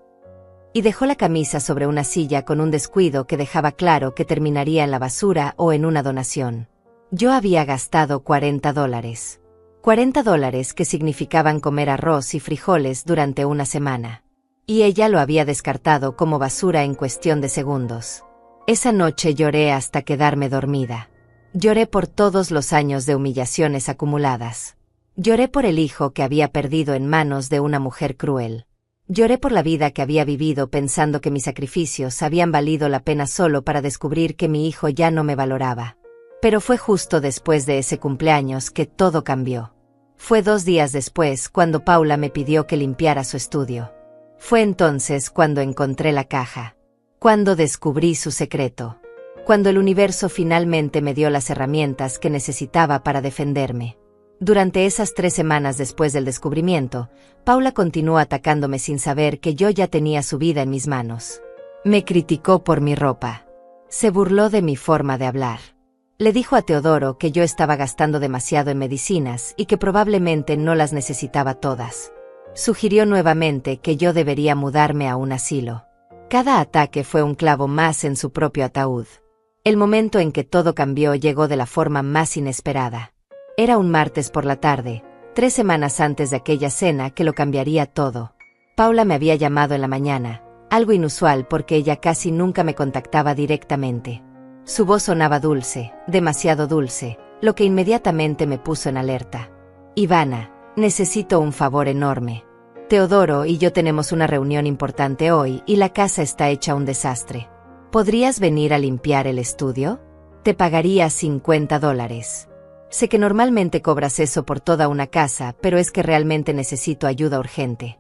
Y dejó la camisa sobre una silla con un descuido que dejaba claro que terminaría en la basura o en una donación. Yo había gastado $40. $40 que significaban comer arroz y frijoles durante una semana. Y ella lo había descartado como basura en cuestión de segundos. Esa noche lloré hasta quedarme dormida. Lloré por todos los años de humillaciones acumuladas. Lloré por el hijo que había perdido en manos de una mujer cruel. Lloré por la vida que había vivido pensando que mis sacrificios habían valido la pena solo para descubrir que mi hijo ya no me valoraba. Pero fue justo después de ese cumpleaños que todo cambió. Fue 2 días después cuando Paula me pidió que limpiara su estudio. Fue entonces cuando encontré la caja. Cuando descubrí su secreto. Cuando el universo finalmente me dio las herramientas que necesitaba para defenderme. Durante esas 3 semanas después del descubrimiento, Paula continuó atacándome sin saber que yo ya tenía su vida en mis manos. Me criticó por mi ropa. Se burló de mi forma de hablar. Le dijo a Teodoro que yo estaba gastando demasiado en medicinas y que probablemente no las necesitaba todas. Sugirió nuevamente que yo debería mudarme a un asilo. Cada ataque fue un clavo más en su propio ataúd. El momento en que todo cambió llegó de la forma más inesperada. Era un martes por la tarde, 3 semanas antes de aquella cena que lo cambiaría todo. Paula me había llamado en la mañana, algo inusual porque ella casi nunca me contactaba directamente. Su voz sonaba dulce, demasiado dulce, lo que inmediatamente me puso en alerta. Ivana, necesito un favor enorme. Teodoro y yo tenemos una reunión importante hoy y la casa está hecha un desastre. ¿Podrías venir a limpiar el estudio? Te pagaría $50. Sé que normalmente cobras eso por toda una casa, pero es que realmente necesito ayuda urgente.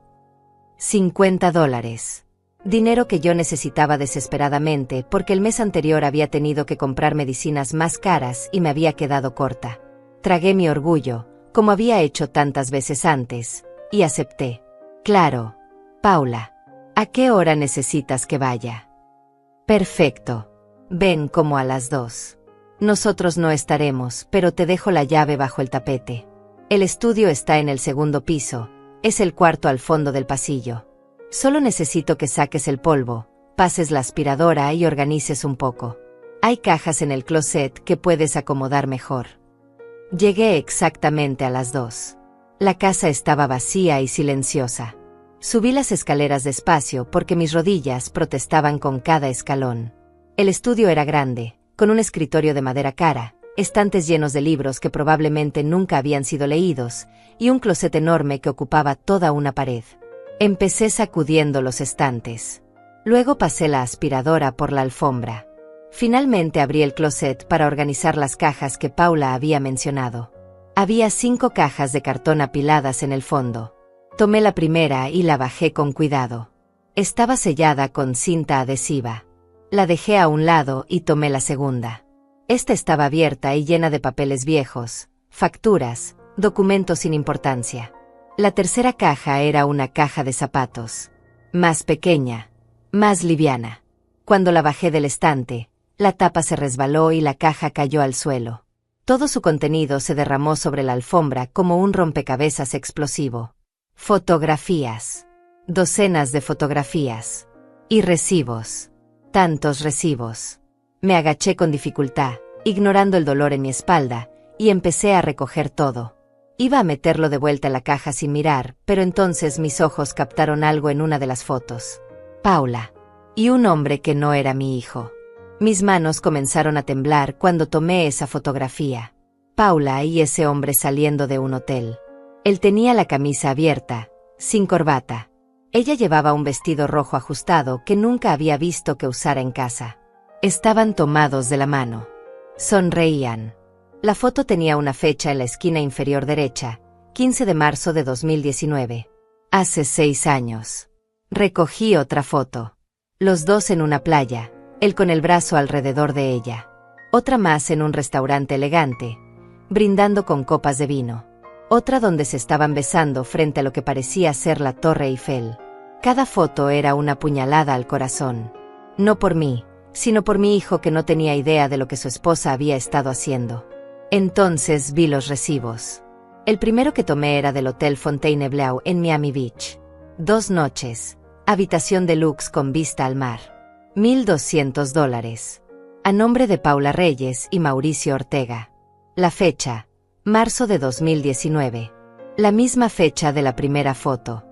$50. Dinero que yo necesitaba desesperadamente porque el mes anterior había tenido que comprar medicinas más caras y me había quedado corta. Tragué mi orgullo, como había hecho tantas veces antes, y acepté. Claro, Paula. ¿A qué hora necesitas que vaya? Perfecto. Ven como a las 2. Nosotros no estaremos, pero te dejo la llave bajo el tapete. El estudio está en el segundo piso, es el cuarto al fondo del pasillo. Solo necesito que saques el polvo, pases la aspiradora y organices un poco. Hay cajas en el closet que puedes acomodar mejor. Llegué exactamente a las 2. La casa estaba vacía y silenciosa. Subí las escaleras despacio porque mis rodillas protestaban con cada escalón. El estudio era grande, con un escritorio de madera cara, estantes llenos de libros que probablemente nunca habían sido leídos, y un closet enorme que ocupaba toda una pared. Empecé sacudiendo los estantes. Luego pasé la aspiradora por la alfombra. Finalmente abrí el closet para organizar las cajas que Paula había mencionado. Había 5 cajas de cartón apiladas en el fondo. Tomé la primera y la bajé con cuidado. Estaba sellada con cinta adhesiva. La dejé a un lado y tomé la segunda. Esta estaba abierta y llena de papeles viejos, facturas, documentos sin importancia. La tercera caja era una caja de zapatos. Más pequeña, más liviana. Cuando la bajé del estante, la tapa se resbaló y la caja cayó al suelo. Todo su contenido se derramó sobre la alfombra como un rompecabezas explosivo. Fotografías. Docenas de fotografías. Y recibos. Tantos recibos. Me agaché con dificultad, ignorando el dolor en mi espalda, y empecé a recoger todo. Iba a meterlo de vuelta en la caja sin mirar, pero entonces mis ojos captaron algo en una de las fotos. Paula. Y un hombre que no era mi hijo. Mis manos comenzaron a temblar cuando tomé esa fotografía. Paula y ese hombre saliendo de un hotel. Él tenía la camisa abierta, sin corbata. Ella llevaba un vestido rojo ajustado que nunca había visto que usara en casa. Estaban tomados de la mano. Sonreían. La foto tenía una fecha en la esquina inferior derecha, 15 de marzo de 2019. Hace 6 años. Recogí otra foto. Los dos en una playa, él con el brazo alrededor de ella. Otra más en un restaurante elegante, brindando con copas de vino. Otra donde se estaban besando frente a lo que parecía ser la Torre Eiffel. Cada foto era una puñalada al corazón. No por mí, sino por mi hijo que no tenía idea de lo que su esposa había estado haciendo. Entonces vi los recibos. El primero que tomé era del Hotel Fontainebleau en Miami Beach. 2 noches. Habitación deluxe con vista al mar. $1,200. A nombre de Paula Reyes y Mauricio Ortega. La fecha. Marzo de 2019. La misma fecha de la primera foto.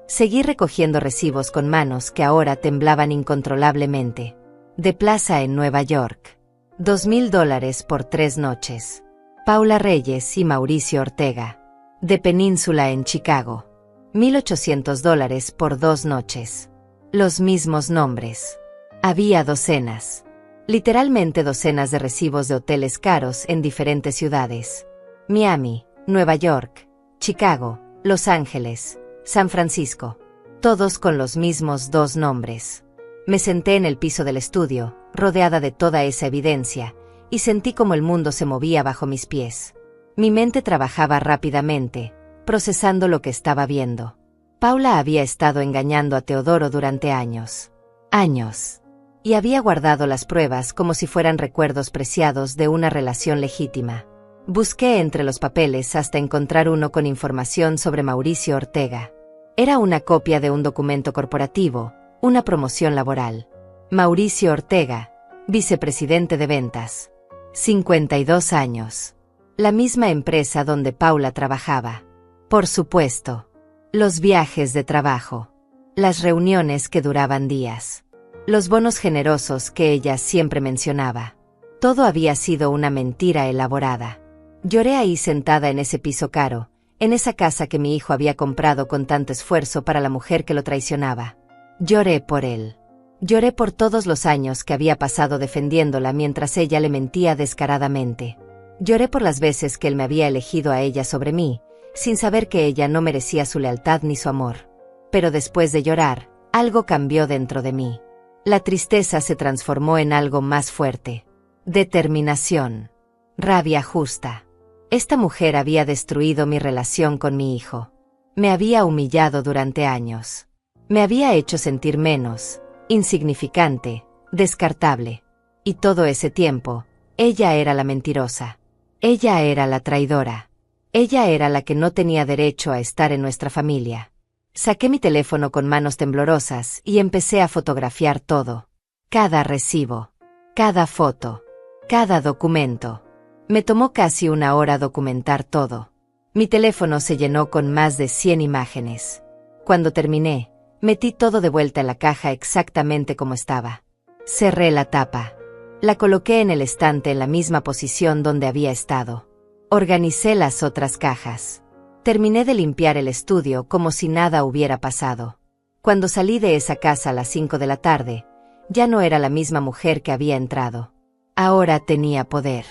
Seguí recogiendo recibos con manos que ahora temblaban incontrolablemente. De Plaza en Nueva York. $2,000 por 3 noches. Paula Reyes y Mauricio Ortega. De Península en Chicago. $1,800 por 2 noches. Los mismos nombres. Había docenas. Literalmente docenas de recibos de hoteles caros en diferentes ciudades. Miami, Nueva York, Chicago, Los Ángeles, San Francisco. Todos con los mismos 2 nombres. Me senté en el piso del estudio, rodeada de toda esa evidencia, y sentí como el mundo se movía bajo mis pies. Mi mente trabajaba rápidamente, procesando lo que estaba viendo. Paula había estado engañando a Teodoro durante años. Años. Y había guardado las pruebas como si fueran recuerdos preciados de una relación legítima. Busqué entre los papeles hasta encontrar uno con información sobre Mauricio Ortega. Era una copia de un documento corporativo, una promoción laboral. Mauricio Ortega, vicepresidente de ventas. 52 años. La misma empresa donde Paula trabajaba. Por supuesto. Los viajes de trabajo. Las reuniones que duraban días. Los bonos generosos que ella siempre mencionaba. Todo había sido una mentira elaborada. Lloré ahí sentada en ese piso caro, en esa casa que mi hijo había comprado con tanto esfuerzo para la mujer que lo traicionaba. Lloré por él. Lloré por todos los años que había pasado defendiéndola mientras ella le mentía descaradamente. Lloré por las veces que él me había elegido a ella sobre mí, sin saber que ella no merecía su lealtad ni su amor. Pero después de llorar, algo cambió dentro de mí. La tristeza se transformó en algo más fuerte. Determinación. Rabia justa. Esta mujer había destruido mi relación con mi hijo. Me había humillado durante años. Me había hecho sentir menos, insignificante, descartable. Y todo ese tiempo, ella era la mentirosa. Ella era la traidora. Ella era la que no tenía derecho a estar en nuestra familia. Saqué mi teléfono con manos temblorosas y empecé a fotografiar todo. Cada recibo. Cada foto. Cada documento. Me tomó casi una hora documentar todo. Mi teléfono se llenó con más de 100 imágenes. Cuando terminé, metí todo de vuelta en la caja exactamente como estaba. Cerré la tapa. La coloqué en el estante en la misma posición donde había estado. Organicé las otras cajas. Terminé de limpiar el estudio como si nada hubiera pasado. Cuando salí de esa casa a las 5 de la tarde, ya no era la misma mujer que había entrado. Ahora tenía poder.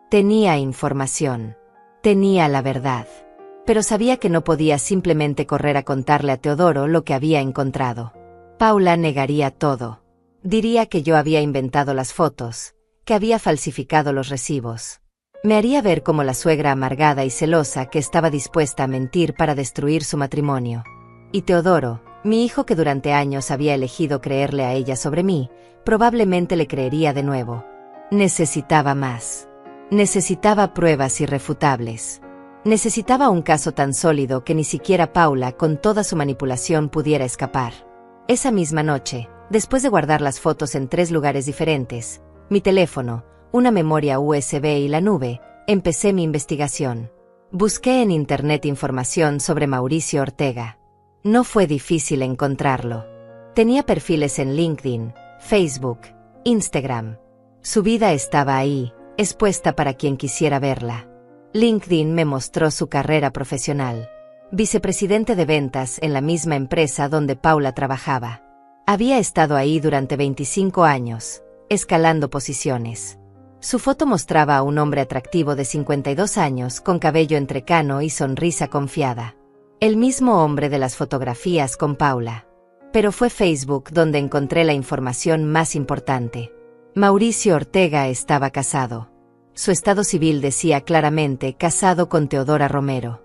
Tenía información. Tenía la verdad. Pero sabía que no podía simplemente correr a contarle a Teodoro lo que había encontrado. Paula negaría todo. Diría que yo había inventado las fotos, que había falsificado los recibos. Me haría ver como la suegra amargada y celosa que estaba dispuesta a mentir para destruir su matrimonio. Y Teodoro, mi hijo que durante años había elegido creerle a ella sobre mí, probablemente le creería de nuevo. Necesitaba más. Necesitaba pruebas irrefutables. Necesitaba un caso tan sólido que ni siquiera Paula, con toda su manipulación, pudiera escapar. Esa misma noche, después de guardar las fotos en 3 lugares diferentes, mi teléfono, una memoria USB y la nube, empecé mi investigación. Busqué en internet información sobre Mauricio Ortega. No fue difícil encontrarlo. Tenía perfiles en LinkedIn, Facebook, Instagram. Su vida estaba ahí, expuesta para quien quisiera verla. LinkedIn me mostró su carrera profesional. Vicepresidente de ventas en la misma empresa donde Paula trabajaba. Había estado ahí durante 25 años, escalando posiciones. Su foto mostraba a un hombre atractivo de 52 años con cabello entrecano y sonrisa confiada. El mismo hombre de las fotografías con Paula. Pero fue Facebook donde encontré la información más importante. Mauricio Ortega estaba casado. Su estado civil decía claramente casado con Teodora Romero.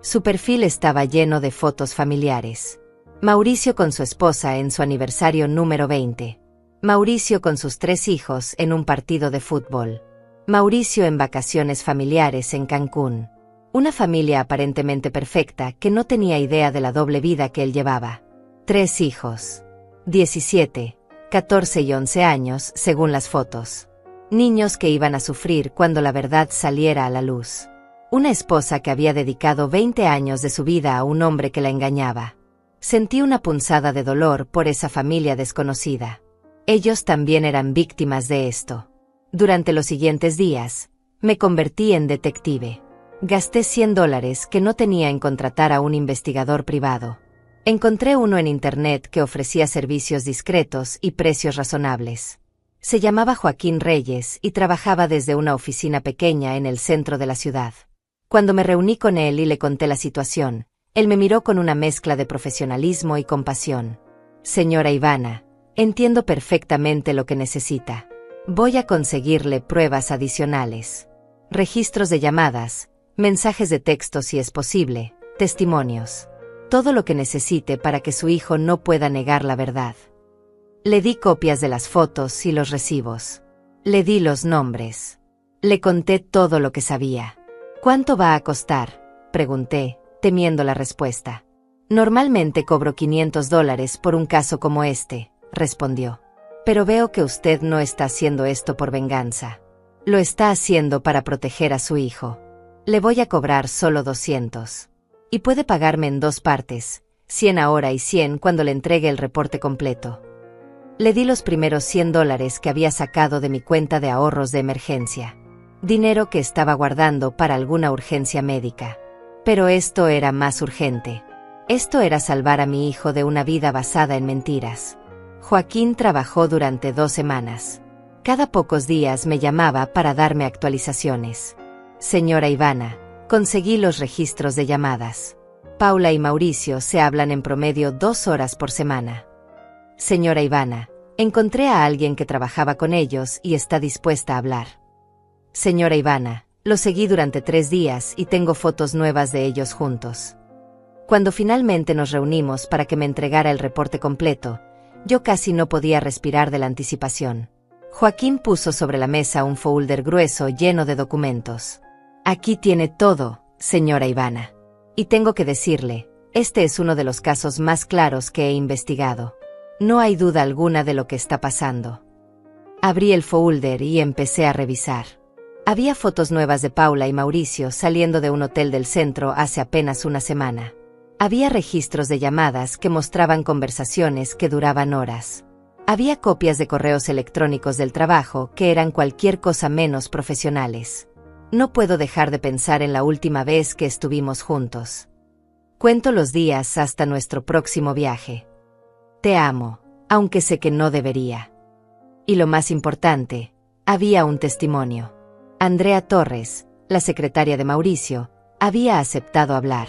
Su perfil estaba lleno de fotos familiares. Mauricio con su esposa en su aniversario número 20. Mauricio con sus 3 hijos en un partido de fútbol. Mauricio en vacaciones familiares en Cancún. Una familia aparentemente perfecta que no tenía idea de la doble vida que él llevaba. 3 hijos. 17, 14 y 11 años, según las fotos. Niños que iban a sufrir cuando la verdad saliera a la luz. Una esposa que había dedicado 20 años de su vida a un hombre que la engañaba. Sentí una punzada de dolor por esa familia desconocida. Ellos también eran víctimas de esto. Durante los siguientes días, me convertí en detective. Gasté $100 que no tenía en contratar a un investigador privado. Encontré uno en internet que ofrecía servicios discretos y precios razonables. Se llamaba Joaquín Reyes y trabajaba desde una oficina pequeña en el centro de la ciudad. Cuando me reuní con él y le conté la situación, él me miró con una mezcla de profesionalismo y compasión. Señora Ivana, entiendo perfectamente lo que necesita. Voy a conseguirle pruebas adicionales. Registros de llamadas, mensajes de texto si es posible, testimonios. Todo lo que necesite para que su hijo no pueda negar la verdad. Le di copias de las fotos y los recibos. Le di los nombres. Le conté todo lo que sabía. ¿Cuánto va a costar?, pregunté, temiendo la respuesta. Normalmente cobro $500 por un caso como este, respondió. Pero veo que usted no está haciendo esto por venganza. Lo está haciendo para proteger a su hijo. Le voy a cobrar solo 200. Y puede pagarme en 2 partes, 100 ahora y 100 cuando le entregue el reporte completo. Le di los primeros $100 que había sacado de mi cuenta de ahorros de emergencia. Dinero que estaba guardando para alguna urgencia médica. Pero esto era más urgente. Esto era salvar a mi hijo de una vida basada en mentiras. Joaquín trabajó durante 2 semanas. Cada pocos días me llamaba para darme actualizaciones. Señora Ivana, conseguí los registros de llamadas. Paula y Mauricio se hablan en promedio 2 horas por semana. Señora Ivana, encontré a alguien que trabajaba con ellos y está dispuesta a hablar. Señora Ivana, lo seguí durante 3 días y tengo fotos nuevas de ellos juntos. Cuando finalmente nos reunimos para que me entregara el reporte completo, yo casi no podía respirar de la anticipación. Joaquín puso sobre la mesa un folder grueso lleno de documentos. Aquí tiene todo, señora Ivana. Y tengo que decirle, este es uno de los casos más claros que he investigado. No hay duda alguna de lo que está pasando. Abrí el folder y empecé a revisar. Había fotos nuevas de Paula y Mauricio saliendo de un hotel del centro hace apenas una semana. Había registros de llamadas que mostraban conversaciones que duraban horas. Había copias de correos electrónicos del trabajo que eran cualquier cosa menos profesionales. No puedo dejar de pensar en la última vez que estuvimos juntos. Cuento los días hasta nuestro próximo viaje. Te amo, aunque sé que no debería. Y lo más importante, había un testimonio. Andrea Torres, la secretaria de Mauricio, había aceptado hablar.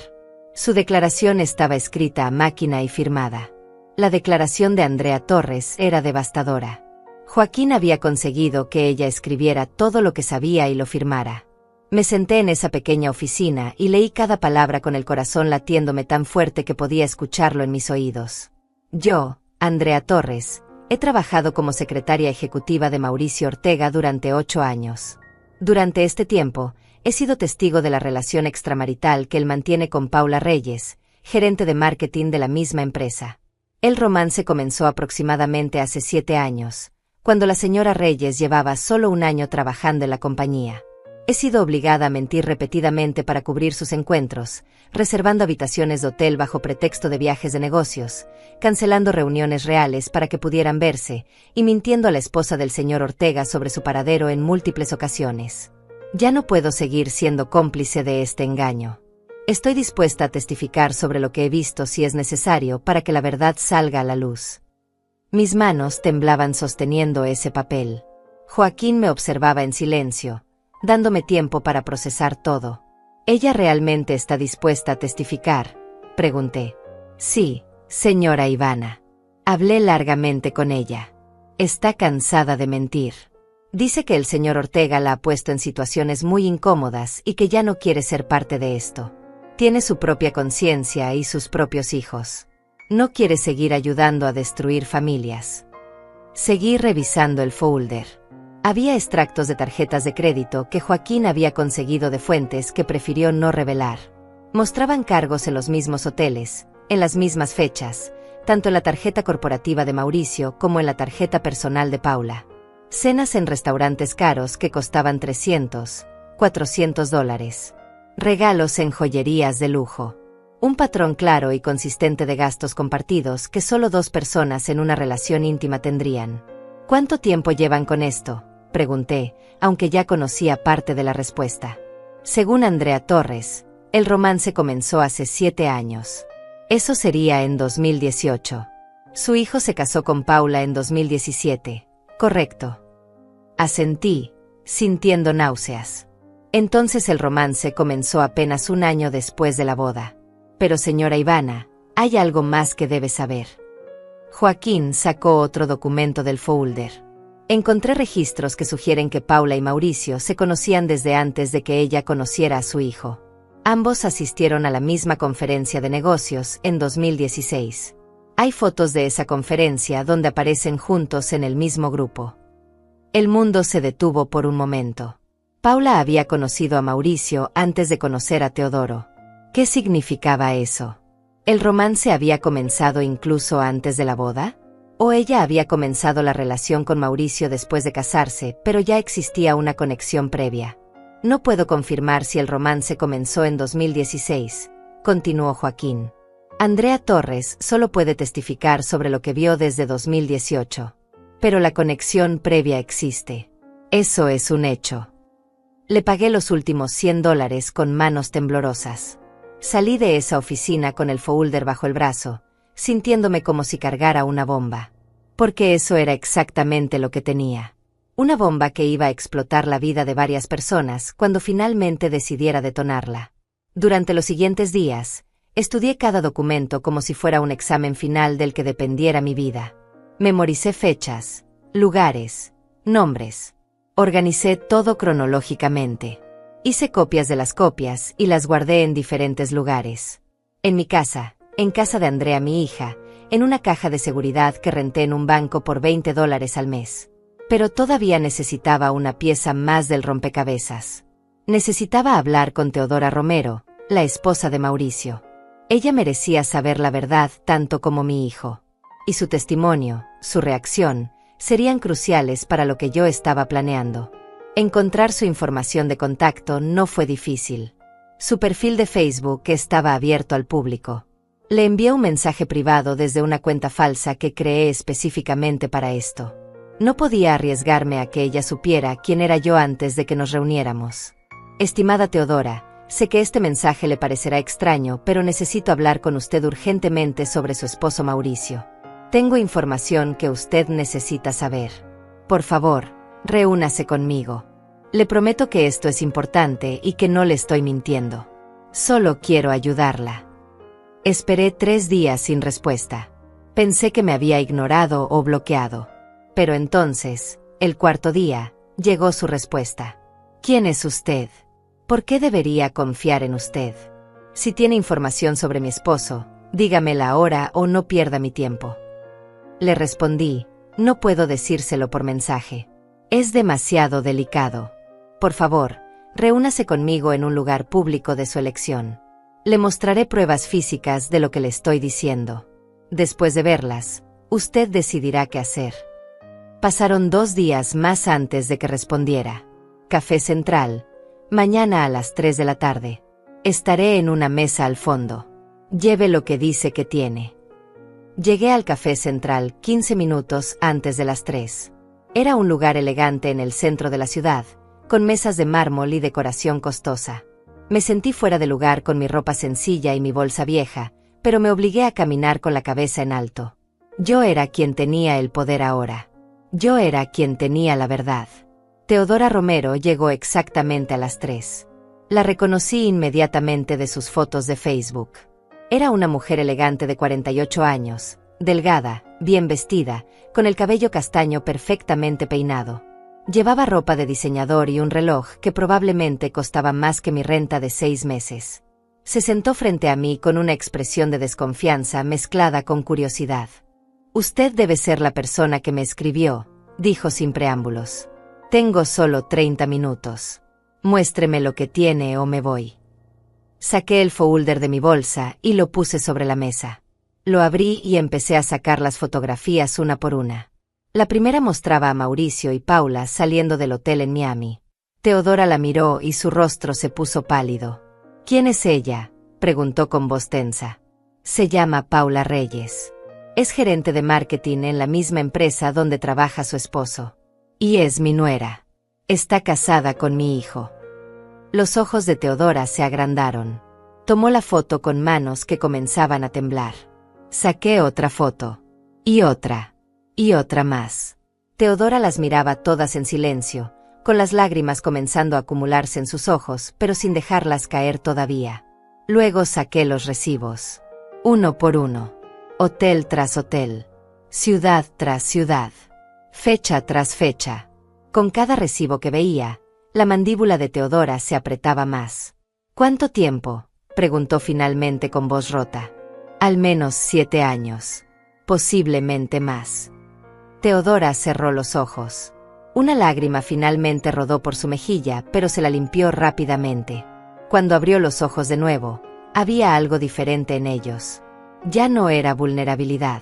Su declaración estaba escrita a máquina y firmada. La declaración de Andrea Torres era devastadora. Joaquín había conseguido que ella escribiera todo lo que sabía y lo firmara. Me senté en esa pequeña oficina y leí cada palabra con el corazón latiéndome tan fuerte que podía escucharlo en mis oídos. Yo, Andrea Torres, he trabajado como secretaria ejecutiva de Mauricio Ortega durante 8 años. Durante este tiempo, he sido testigo de la relación extramarital que él mantiene con Paula Reyes, gerente de marketing de la misma empresa. El romance comenzó aproximadamente hace 7 años, cuando la señora Reyes llevaba solo 1 año trabajando en la compañía. He sido obligada a mentir repetidamente para cubrir sus encuentros, reservando habitaciones de hotel bajo pretexto de viajes de negocios, cancelando reuniones reales para que pudieran verse, y mintiendo a la esposa del señor Ortega sobre su paradero en múltiples ocasiones. Ya no puedo seguir siendo cómplice de este engaño. Estoy dispuesta a testificar sobre lo que he visto si es necesario para que la verdad salga a la luz. Mis manos temblaban sosteniendo ese papel. Joaquín me observaba en silencio, dándome tiempo para procesar todo. ¿Ella realmente está dispuesta a testificar?, pregunté. Sí, señora Ivana. Hablé largamente con ella. Está cansada de mentir. Dice que el señor Ortega la ha puesto en situaciones muy incómodas y que ya no quiere ser parte de esto. Tiene su propia conciencia y sus propios hijos. No quiere seguir ayudando a destruir familias. Seguí revisando el folder. Había extractos de tarjetas de crédito que Joaquín había conseguido de fuentes que prefirió no revelar. Mostraban cargos en los mismos hoteles, en las mismas fechas, tanto en la tarjeta corporativa de Mauricio como en la tarjeta personal de Paula. Cenas en restaurantes caros que costaban $300, $400. Regalos en joyerías de lujo. Un patrón claro y consistente de gastos compartidos que solo 2 personas en una relación íntima tendrían. ¿Cuánto tiempo llevan con esto?, pregunté, aunque ya conocía parte de la respuesta. Según Andrea Torres, el romance comenzó hace 7 años. Eso sería en 2018. Su hijo se casó con Paula en 2017. Correcto. Asentí, sintiendo náuseas. Entonces el romance comenzó apenas 1 año después de la boda. Pero señora Ivana, hay algo más que debe saber. Joaquín sacó otro documento del folder. Encontré registros que sugieren que Paula y Mauricio se conocían desde antes de que ella conociera a su hijo. Ambos asistieron a la misma conferencia de negocios en 2016. Hay fotos de esa conferencia donde aparecen juntos en el mismo grupo. El mundo se detuvo por un momento. Paula había conocido a Mauricio antes de conocer a Teodoro. ¿Qué significaba eso? ¿El romance había comenzado incluso antes de la boda? ¿O ella había comenzado la relación con Mauricio después de casarse, pero ya existía una conexión previa? No puedo confirmar si el romance comenzó en 2016, continuó Joaquín. Andrea Torres solo puede testificar sobre lo que vio desde 2018. Pero la conexión previa existe. Eso es un hecho. Le pagué los últimos $100 con manos temblorosas. Salí de esa oficina con el folder bajo el brazo, sintiéndome como si cargara una bomba. Porque eso era exactamente lo que tenía. Una bomba que iba a explotar la vida de varias personas cuando finalmente decidiera detonarla. Durante los siguientes días, estudié cada documento como si fuera un examen final del que dependiera mi vida. Memoricé fechas, lugares, nombres. Organicé todo cronológicamente. Hice copias de las copias y las guardé en diferentes lugares. En mi casa, en casa de Andrea mi hija, en una caja de seguridad que renté en un banco por $20 al mes. Pero todavía necesitaba una pieza más del rompecabezas. Necesitaba hablar con Teodora Romero, la esposa de Mauricio. Ella merecía saber la verdad tanto como mi hijo. Y su testimonio, su reacción, serían cruciales para lo que yo estaba planeando. Encontrar su información de contacto no fue difícil. Su perfil de Facebook estaba abierto al público. Le envié un mensaje privado desde una cuenta falsa que creé específicamente para esto. No podía arriesgarme a que ella supiera quién era yo antes de que nos reuniéramos. Estimada Teodora, sé que este mensaje le parecerá extraño, pero necesito hablar con usted urgentemente sobre su esposo Mauricio. Tengo información que usted necesita saber. Por favor, reúnase conmigo. Le prometo que esto es importante y que no le estoy mintiendo. Solo quiero ayudarla. Esperé 3 días sin respuesta. Pensé que me había ignorado o bloqueado. Pero entonces, el 4.º día, llegó su respuesta. ¿Quién es usted? ¿Por qué debería confiar en usted? Si tiene información sobre mi esposo, dígamela ahora o no pierda mi tiempo. Le respondí, no puedo decírselo por mensaje. Es demasiado delicado. Por favor, reúnase conmigo en un lugar público de su elección. Le mostraré pruebas físicas de lo que le estoy diciendo. Después de verlas, usted decidirá qué hacer. Pasaron 2 días más antes de que respondiera. Café Central, mañana a las 3 de la tarde. Estaré en una mesa al fondo. Lleve lo que dice que tiene. Llegué al Café Central 15 minutos antes de las 3. Era un lugar elegante en el centro de la ciudad, con mesas de mármol y decoración costosa. Me sentí fuera de lugar con mi ropa sencilla y mi bolsa vieja, pero me obligué a caminar con la cabeza en alto. Yo era quien tenía el poder ahora. Yo era quien tenía la verdad. Teodora Romero llegó exactamente a las 3. La reconocí inmediatamente de sus fotos de Facebook. Era una mujer elegante de 48 años, delgada, bien vestida, con el cabello castaño perfectamente peinado. Llevaba ropa de diseñador y un reloj que probablemente costaba más que mi renta de 6 meses. Se sentó frente a mí con una expresión de desconfianza mezclada con curiosidad. Usted debe ser la persona que me escribió, dijo sin preámbulos. Tengo solo 30 minutos. Muéstreme lo que tiene o me voy. Saqué el folder de mi bolsa y lo puse sobre la mesa. Lo abrí y empecé a sacar las fotografías una por una. La primera mostraba a Mauricio y Paula saliendo del hotel en Miami. Teodora la miró y su rostro se puso pálido. ¿Quién es ella?, preguntó con voz tensa. Se llama Paula Reyes. Es gerente de marketing en la misma empresa donde trabaja su esposo. Y es mi nuera. Está casada con mi hijo. Los ojos de Teodora se agrandaron. Tomó la foto con manos que comenzaban a temblar. Saqué otra foto. Y otra. Y otra más. Teodora las miraba todas en silencio, con las lágrimas comenzando a acumularse en sus ojos, pero sin dejarlas caer todavía. Luego saqué los recibos. Uno por uno. Hotel tras hotel. Ciudad tras ciudad. Fecha tras fecha. Con cada recibo que veía, la mandíbula de Teodora se apretaba más. ¿Cuánto tiempo?, preguntó finalmente con voz rota. Al menos 7 años. Posiblemente más. Teodora cerró los ojos. Una lágrima finalmente rodó por su mejilla, pero se la limpió rápidamente. Cuando abrió los ojos de nuevo, había algo diferente en ellos. Ya no era vulnerabilidad.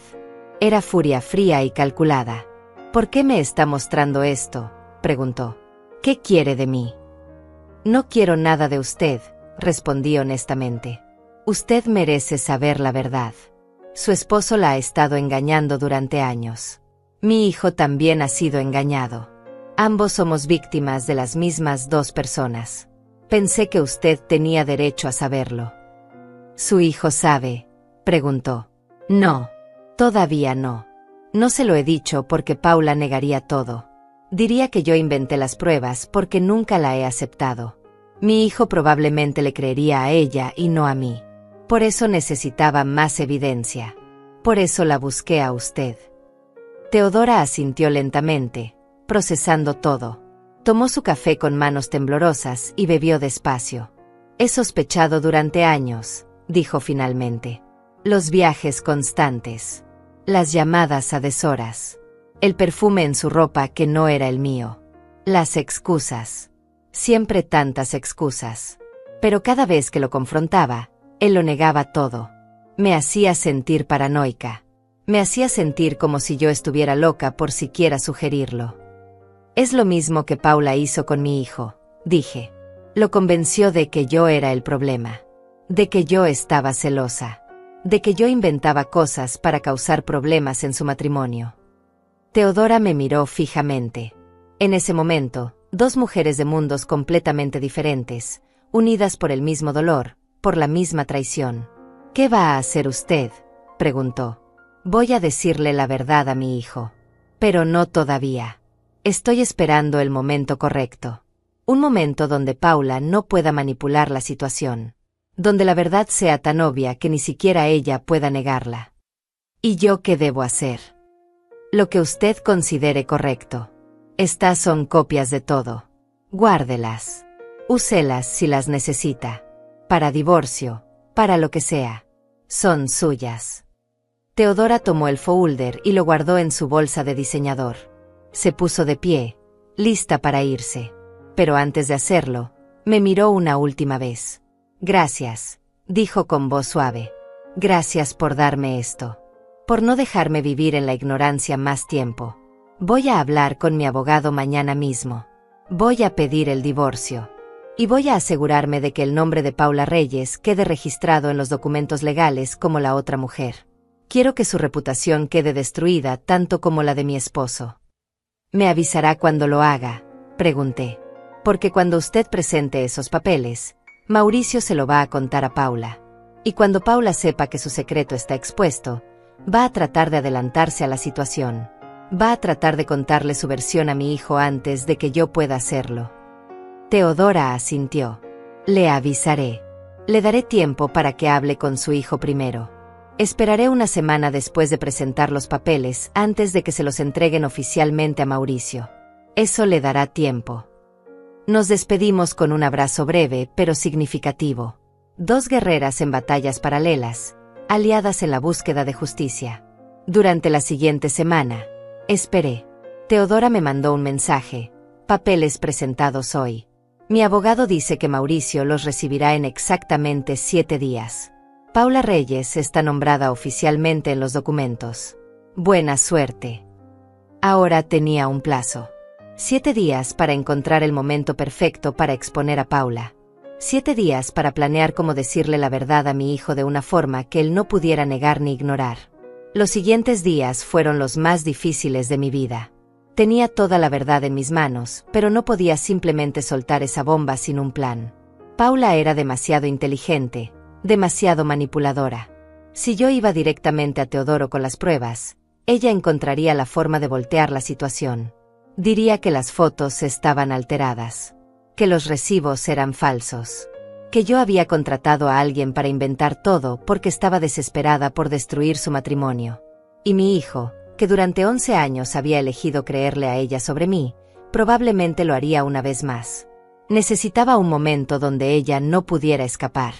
Era furia fría y calculada. ¿Por qué me está mostrando esto?, preguntó. ¿Qué quiere de mí? No quiero nada de usted, respondí honestamente. Usted merece saber la verdad. Su esposo la ha estado engañando durante años. Mi hijo también ha sido engañado. Ambos somos víctimas de las mismas 2 personas. Pensé que usted tenía derecho a saberlo. ¿Su hijo sabe?, preguntó. No, todavía no. No se lo he dicho porque Paula negaría todo. Diría que yo inventé las pruebas porque nunca la he aceptado. Mi hijo probablemente le creería a ella y no a mí. Por eso necesitaba más evidencia. Por eso la busqué a usted. Teodora asintió lentamente, procesando todo. Tomó su café con manos temblorosas y bebió despacio. He sospechado durante años, dijo finalmente. Los viajes constantes. Las llamadas a deshoras. El perfume en su ropa que no era el mío. Las excusas. Siempre tantas excusas. Pero cada vez que lo confrontaba, él lo negaba todo. Me hacía sentir paranoica. Me hacía sentir como si yo estuviera loca por siquiera sugerirlo. Es lo mismo que Paula hizo con mi hijo, dije. Lo convenció de que yo era el problema. De que yo estaba celosa. De que yo inventaba cosas para causar problemas en su matrimonio. Teodora me miró fijamente. En ese momento, dos mujeres de mundos completamente diferentes, unidas por el mismo dolor, por la misma traición. ¿Qué va a hacer usted?, preguntó. Voy a decirle la verdad a mi hijo. Pero no todavía. Estoy esperando el momento correcto. Un momento donde Paula no pueda manipular la situación. Donde la verdad sea tan obvia que ni siquiera ella pueda negarla. ¿Y yo qué debo hacer? Lo que usted considere correcto. Estas son copias de todo. Guárdelas. Úselas si las necesita. Para divorcio, para lo que sea. Son suyas. Teodora tomó el folder y lo guardó en su bolsa de diseñador. Se puso de pie, lista para irse. Pero antes de hacerlo, me miró una última vez. Gracias, dijo con voz suave. Gracias por darme esto. Por no dejarme vivir en la ignorancia más tiempo. Voy a hablar con mi abogado mañana mismo. Voy a pedir el divorcio. Y voy a asegurarme de que el nombre de Paula Reyes quede registrado en los documentos legales como la otra mujer. Quiero que su reputación quede destruida tanto como la de mi esposo. ¿Me avisará cuando lo haga?, pregunté. Porque cuando usted presente esos papeles, Mauricio se lo va a contar a Paula. Y cuando Paula sepa que su secreto está expuesto, va a tratar de adelantarse a la situación. Va a tratar de contarle su versión a mi hijo antes de que yo pueda hacerlo. Teodora asintió. Le avisaré. Le daré tiempo para que hable con su hijo primero. Esperaré una semana después de presentar los papeles antes de que se los entreguen oficialmente a Mauricio. Eso le dará tiempo. Nos despedimos con un abrazo breve pero significativo. Dos guerreras en batallas paralelas, aliadas en la búsqueda de justicia. Durante la siguiente semana, esperé. Teodora me mandó un mensaje. Papeles presentados hoy. Mi abogado dice que Mauricio los recibirá en exactamente 7 días. Paula Reyes está nombrada oficialmente en los documentos. Buena suerte. Ahora tenía un plazo. 7 días para encontrar el momento perfecto para exponer a Paula. 7 días para planear cómo decirle la verdad a mi hijo de una forma que él no pudiera negar ni ignorar. Los siguientes días fueron los más difíciles de mi vida. Tenía toda la verdad en mis manos, pero no podía simplemente soltar esa bomba sin un plan. Paula era demasiado inteligente, demasiado manipuladora. Si yo iba directamente a Teodoro con las pruebas, ella encontraría la forma de voltear la situación. Diría que las fotos estaban alteradas, que los recibos eran falsos, que yo había contratado a alguien para inventar todo porque estaba desesperada por destruir su matrimonio. Y mi hijo, que durante 11 años había elegido creerle a ella sobre mí, probablemente lo haría una vez más. Necesitaba un momento donde ella no pudiera escapar.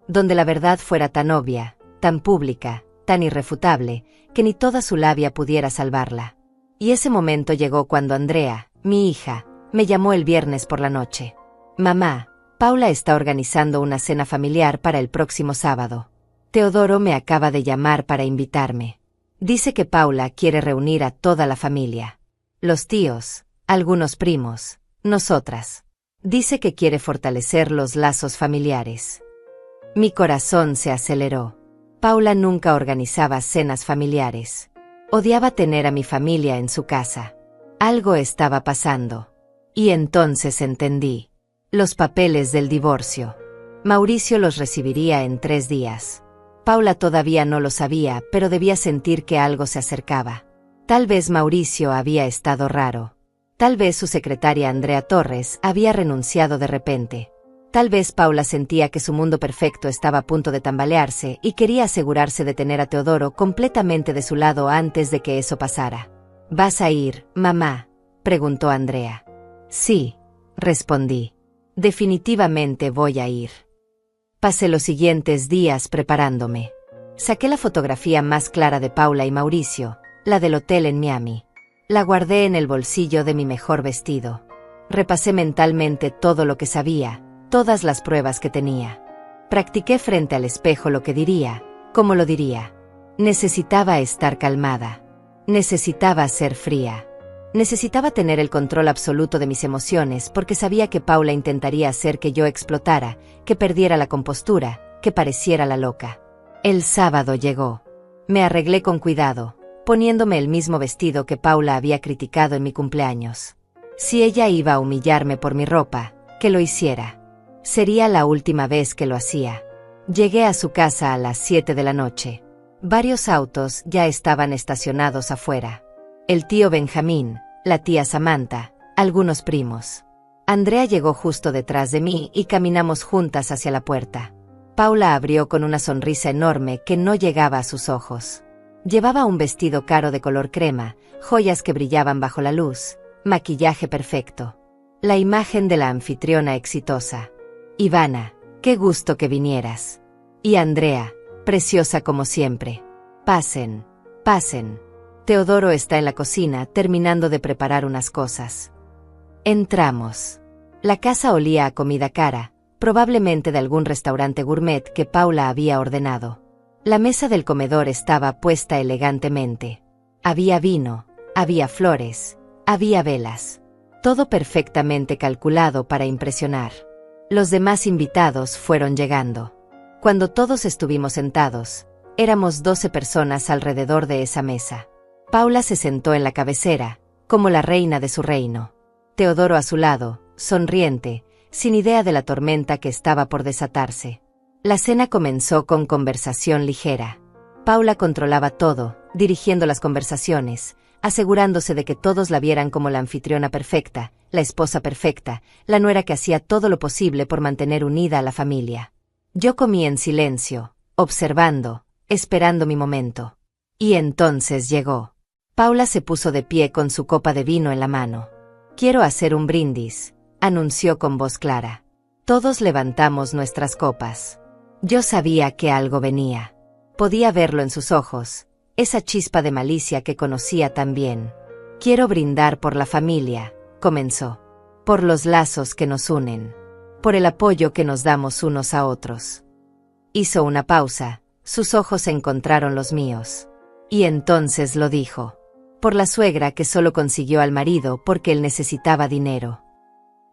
Donde la verdad fuera tan obvia, tan pública, tan irrefutable, que ni toda su labia pudiera salvarla. Y ese momento llegó cuando Andrea, mi hija, me llamó el viernes por la noche. Mamá, Paula está organizando una cena familiar para el próximo sábado. Teodoro me acaba de llamar para invitarme. Dice que Paula quiere reunir a toda la familia. Los tíos, algunos primos, nosotras. Dice que quiere fortalecer los lazos familiares. Mi corazón se aceleró. Paula nunca organizaba cenas familiares. Odiaba tener a mi familia en su casa. Algo estaba pasando. Y entonces entendí. Los papeles del divorcio. Mauricio los recibiría en 3 días. Paula todavía no lo sabía, pero debía sentir que algo se acercaba. Tal vez Mauricio había estado raro. Tal vez su secretaria Andrea Torres había renunciado de repente. Tal vez Paula sentía que su mundo perfecto estaba a punto de tambalearse y quería asegurarse de tener a Teodoro completamente de su lado antes de que eso pasara. ¿Vas a ir, mamá?, preguntó Andrea. Sí, respondí. Definitivamente voy a ir. Pasé los siguientes días preparándome. Saqué la fotografía más clara de Paula y Mauricio, la del hotel en Miami. La guardé en el bolsillo de mi mejor vestido. Repasé mentalmente todo lo que sabía, todas las pruebas que tenía. Practiqué frente al espejo lo que diría, cómo lo diría. Necesitaba estar calmada. Necesitaba ser fría. Necesitaba tener el control absoluto de mis emociones porque sabía que Paula intentaría hacer que yo explotara, que perdiera la compostura, que pareciera la loca. El sábado llegó. Me arreglé con cuidado, poniéndome el mismo vestido que Paula había criticado en mi cumpleaños. Si ella iba a humillarme por mi ropa, que lo hiciera. Sería la última vez que lo hacía. Llegué a su casa a las 7 de la noche. Varios autos ya estaban estacionados afuera. El tío Benjamín, la tía Samantha, algunos primos. Andrea llegó justo detrás de mí y caminamos juntas hacia la puerta. Paula abrió con una sonrisa enorme que no llegaba a sus ojos. Llevaba un vestido caro de color crema, joyas que brillaban bajo la luz, maquillaje perfecto. La imagen de la anfitriona exitosa. Ivana, qué gusto que vinieras. Y Andrea, preciosa como siempre. Pasen, pasen. Teodoro está en la cocina terminando de preparar unas cosas. Entramos. La casa olía a comida cara, probablemente de algún restaurante gourmet que Paula había ordenado. La mesa del comedor estaba puesta elegantemente. Había vino, había flores, había velas. Todo perfectamente calculado para impresionar. Los demás invitados fueron llegando. Cuando todos estuvimos sentados, éramos 12 personas alrededor de esa mesa. Paula se sentó en la cabecera, como la reina de su reino. Teodoro a su lado, sonriente, sin idea de la tormenta que estaba por desatarse. La cena comenzó con conversación ligera. Paula controlaba todo, dirigiendo las conversaciones, asegurándose de que todos la vieran como la anfitriona perfecta, la esposa perfecta, la nuera que hacía todo lo posible por mantener unida a la familia. Yo comí en silencio, observando, esperando mi momento. Y entonces llegó. Paula se puso de pie con su copa de vino en la mano. «Quiero hacer un brindis», anunció con voz clara. Todos levantamos nuestras copas. Yo sabía que algo venía. Podía verlo en sus ojos, esa chispa de malicia que conocía tan bien. «Quiero brindar por la familia», comenzó. «Por los lazos que nos unen. Por el apoyo que nos damos unos a otros». Hizo una pausa, sus ojos encontraron los míos. Y entonces lo dijo. «Por la suegra que solo consiguió al marido porque él necesitaba dinero».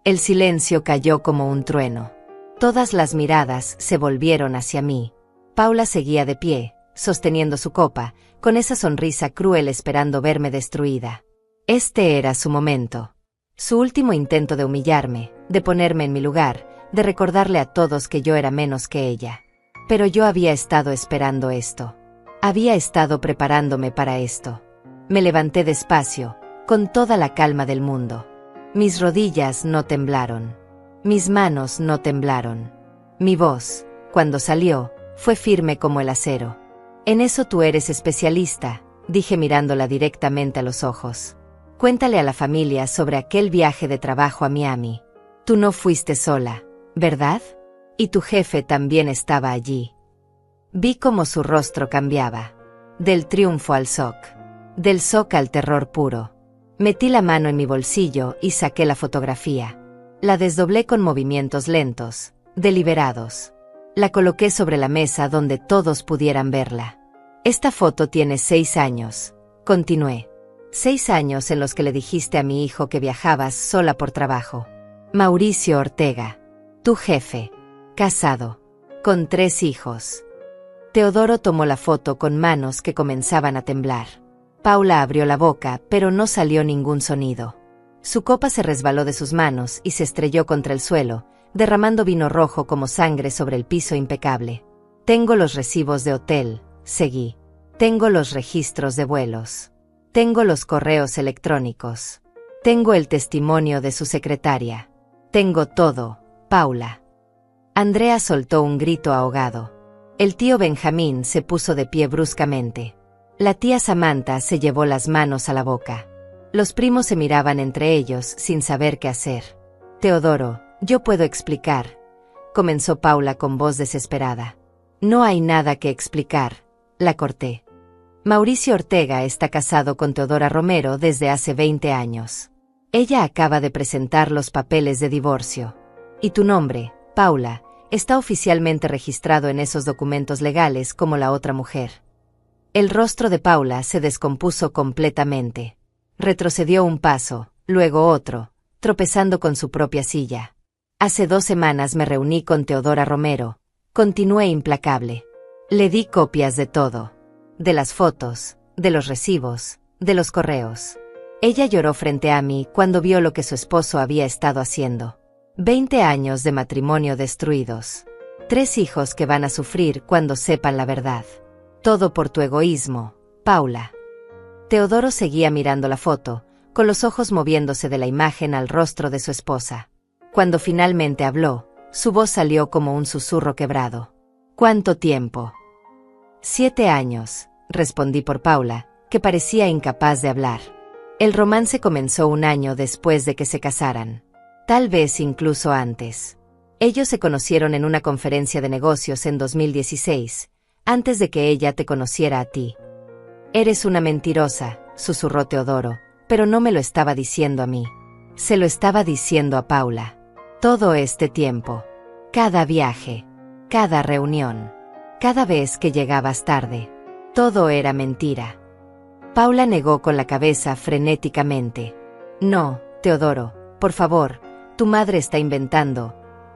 El silencio cayó como un trueno. Todas las miradas se volvieron hacia mí. Paula seguía de pie, sosteniendo su copa, con esa sonrisa cruel esperando verme destruida. Este era su momento. Su último intento de humillarme, de ponerme en mi lugar, de recordarle a todos que yo era menos que ella. Pero yo había estado esperando esto. Había estado preparándome para esto. Me levanté despacio, con toda la calma del mundo. Mis rodillas no temblaron. Mis manos no temblaron. Mi voz, cuando salió, fue firme como el acero. «En eso tú eres especialista», dije mirándola directamente a los ojos. «Cuéntale a la familia sobre aquel viaje de trabajo a Miami. Tú no fuiste sola, ¿verdad? Y tu jefe también estaba allí». Vi cómo su rostro cambiaba. Del triunfo al shock. Del shock al terror puro. Metí la mano en mi bolsillo y saqué la fotografía. La desdoblé con movimientos lentos, deliberados. La coloqué sobre la mesa donde todos pudieran verla. «Esta foto tiene 6 años», continué. 6 años en los que le dijiste a mi hijo que viajabas sola por trabajo. Mauricio Ortega, tu jefe, casado, con 3 hijos. Teodoro tomó la foto con manos que comenzaban a temblar. Paula abrió la boca, pero no salió ningún sonido. Su copa se resbaló de sus manos y se estrelló contra el suelo, derramando vino rojo como sangre sobre el piso impecable. «Tengo los recibos de hotel», seguí. «Tengo los registros de vuelos. Tengo los correos electrónicos. Tengo el testimonio de su secretaria. Tengo todo, Paula. Andrea soltó un grito ahogado. El tío Benjamín se puso de pie bruscamente. La tía Samantha se llevó las manos a la boca. Los primos se miraban entre ellos sin saber qué hacer. Teodoro, yo puedo explicar, comenzó Paula con voz desesperada. No hay nada que explicar, la corté. Mauricio Ortega está casado con Teodora Romero desde hace 20 años. Ella acaba de presentar los papeles de divorcio. Y tu nombre, Paula, está oficialmente registrado en esos documentos legales como la otra mujer. El rostro de Paula se descompuso completamente. Retrocedió un paso, luego otro, tropezando con su propia silla. Hace 2 semanas me reuní con Teodora Romero. Continué implacable. Le di copias de todo. De las fotos, de los recibos, de los correos. Ella lloró frente a mí cuando vio lo que su esposo había estado haciendo. 20 años de matrimonio destruidos. 3 hijos que van a sufrir cuando sepan la verdad. Todo por tu egoísmo, Paula. Teodoro seguía mirando la foto, con los ojos moviéndose de la imagen al rostro de su esposa. Cuando finalmente habló, su voz salió como un susurro quebrado. ¿Cuánto tiempo? 7 años, respondí por Paula, que parecía incapaz de hablar. El romance comenzó 1 año después de que se casaran. Tal vez incluso antes. Ellos se conocieron en una conferencia de negocios en 2016, antes de que ella te conociera a ti. Eres una mentirosa, susurró Teodoro, pero no me lo estaba diciendo a mí. Se lo estaba diciendo a Paula. Todo este tiempo. Cada viaje. Cada reunión. Cada vez que llegabas tarde. Todo era mentira. Paula negó con la cabeza frenéticamente. No, Teodoro, por favor, tu madre está inventando.